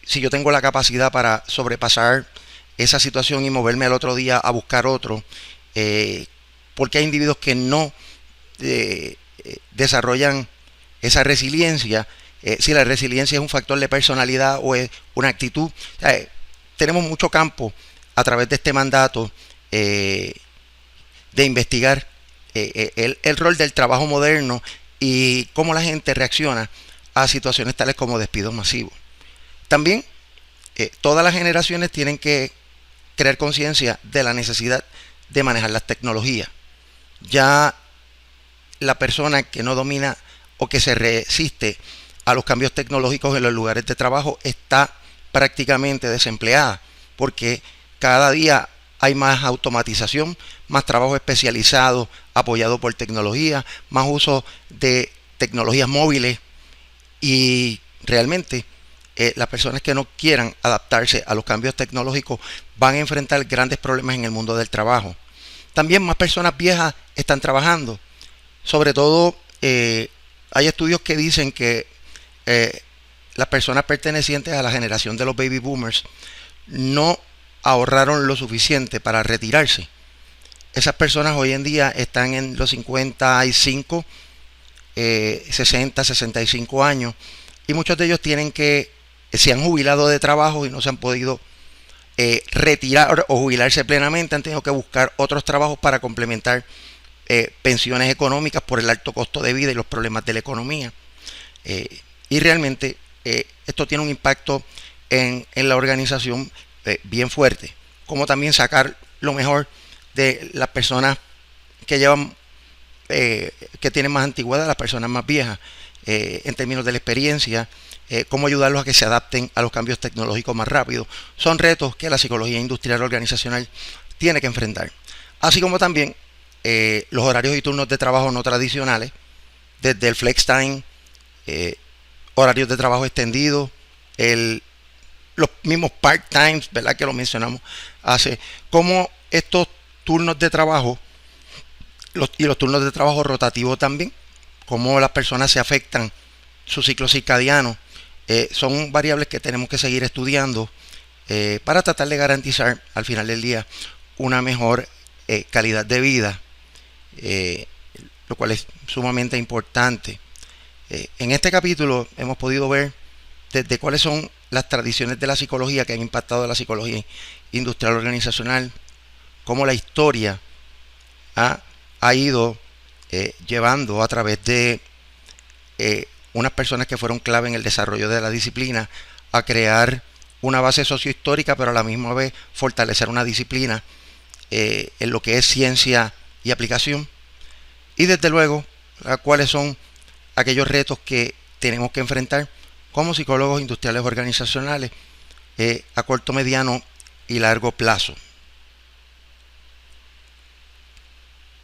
si yo tengo la capacidad para sobrepasar esa situación y moverme al otro día a buscar otro, porque hay individuos que no desarrollan esa resiliencia. Si la resiliencia es un factor de personalidad o es una actitud, tenemos mucho campo a través de este mandato de investigar el rol del trabajo moderno y cómo la gente reacciona a situaciones tales como despidos masivos. También todas las generaciones tienen que crear conciencia de la necesidad de manejar las tecnologías. Ya la persona que no domina o que se resiste a los cambios tecnológicos en los lugares de trabajo está prácticamente desempleada, porque cada día hay más automatización, más trabajo especializado apoyado por tecnología, más uso de tecnologías móviles, y realmente las personas que no quieran adaptarse a los cambios tecnológicos van a enfrentar grandes problemas en el mundo del trabajo. También más personas viejas están trabajando. Sobre todo hay estudios que dicen que las personas pertenecientes a la generación de los baby boomers no ahorraron lo suficiente para retirarse. Esas personas hoy en día están en los 55, 60, 65 años, y muchos de ellos se han jubilado de trabajo y no se han podido retirar o jubilarse plenamente. Han tenido que buscar otros trabajos para complementar pensiones económicas por el alto costo de vida y los problemas de la economía. Y realmente esto tiene un impacto en la organización bien fuerte. Como también sacar lo mejor de las personas que llevan que tienen más antigüedad, las personas más viejas, en términos de la experiencia, cómo ayudarlos a que se adapten a los cambios tecnológicos más rápido. Son retos que la psicología industrial organizacional tiene que enfrentar. Así como también los horarios y turnos de trabajo no tradicionales, desde el flex time, horarios de trabajo extendidos, los mismos part-times, ¿verdad?, que lo mencionamos hace, como estos turnos de trabajo y los turnos de trabajo rotativos también, cómo las personas se afectan su ciclo circadiano, son variables que tenemos que seguir estudiando para tratar de garantizar al final del día una mejor calidad de vida. lo cual es sumamente importante. En este capítulo hemos podido ver desde cuáles son las tradiciones de la psicología que han impactado a la psicología industrial organizacional, cómo la historia ha ido llevando a través de unas personas que fueron clave en el desarrollo de la disciplina a crear una base sociohistórica, pero a la misma vez fortalecer una disciplina en lo que es ciencia y aplicación, y desde luego cuáles son aquellos retos que tenemos que enfrentar como psicólogos industriales organizacionales a corto, mediano y largo plazo.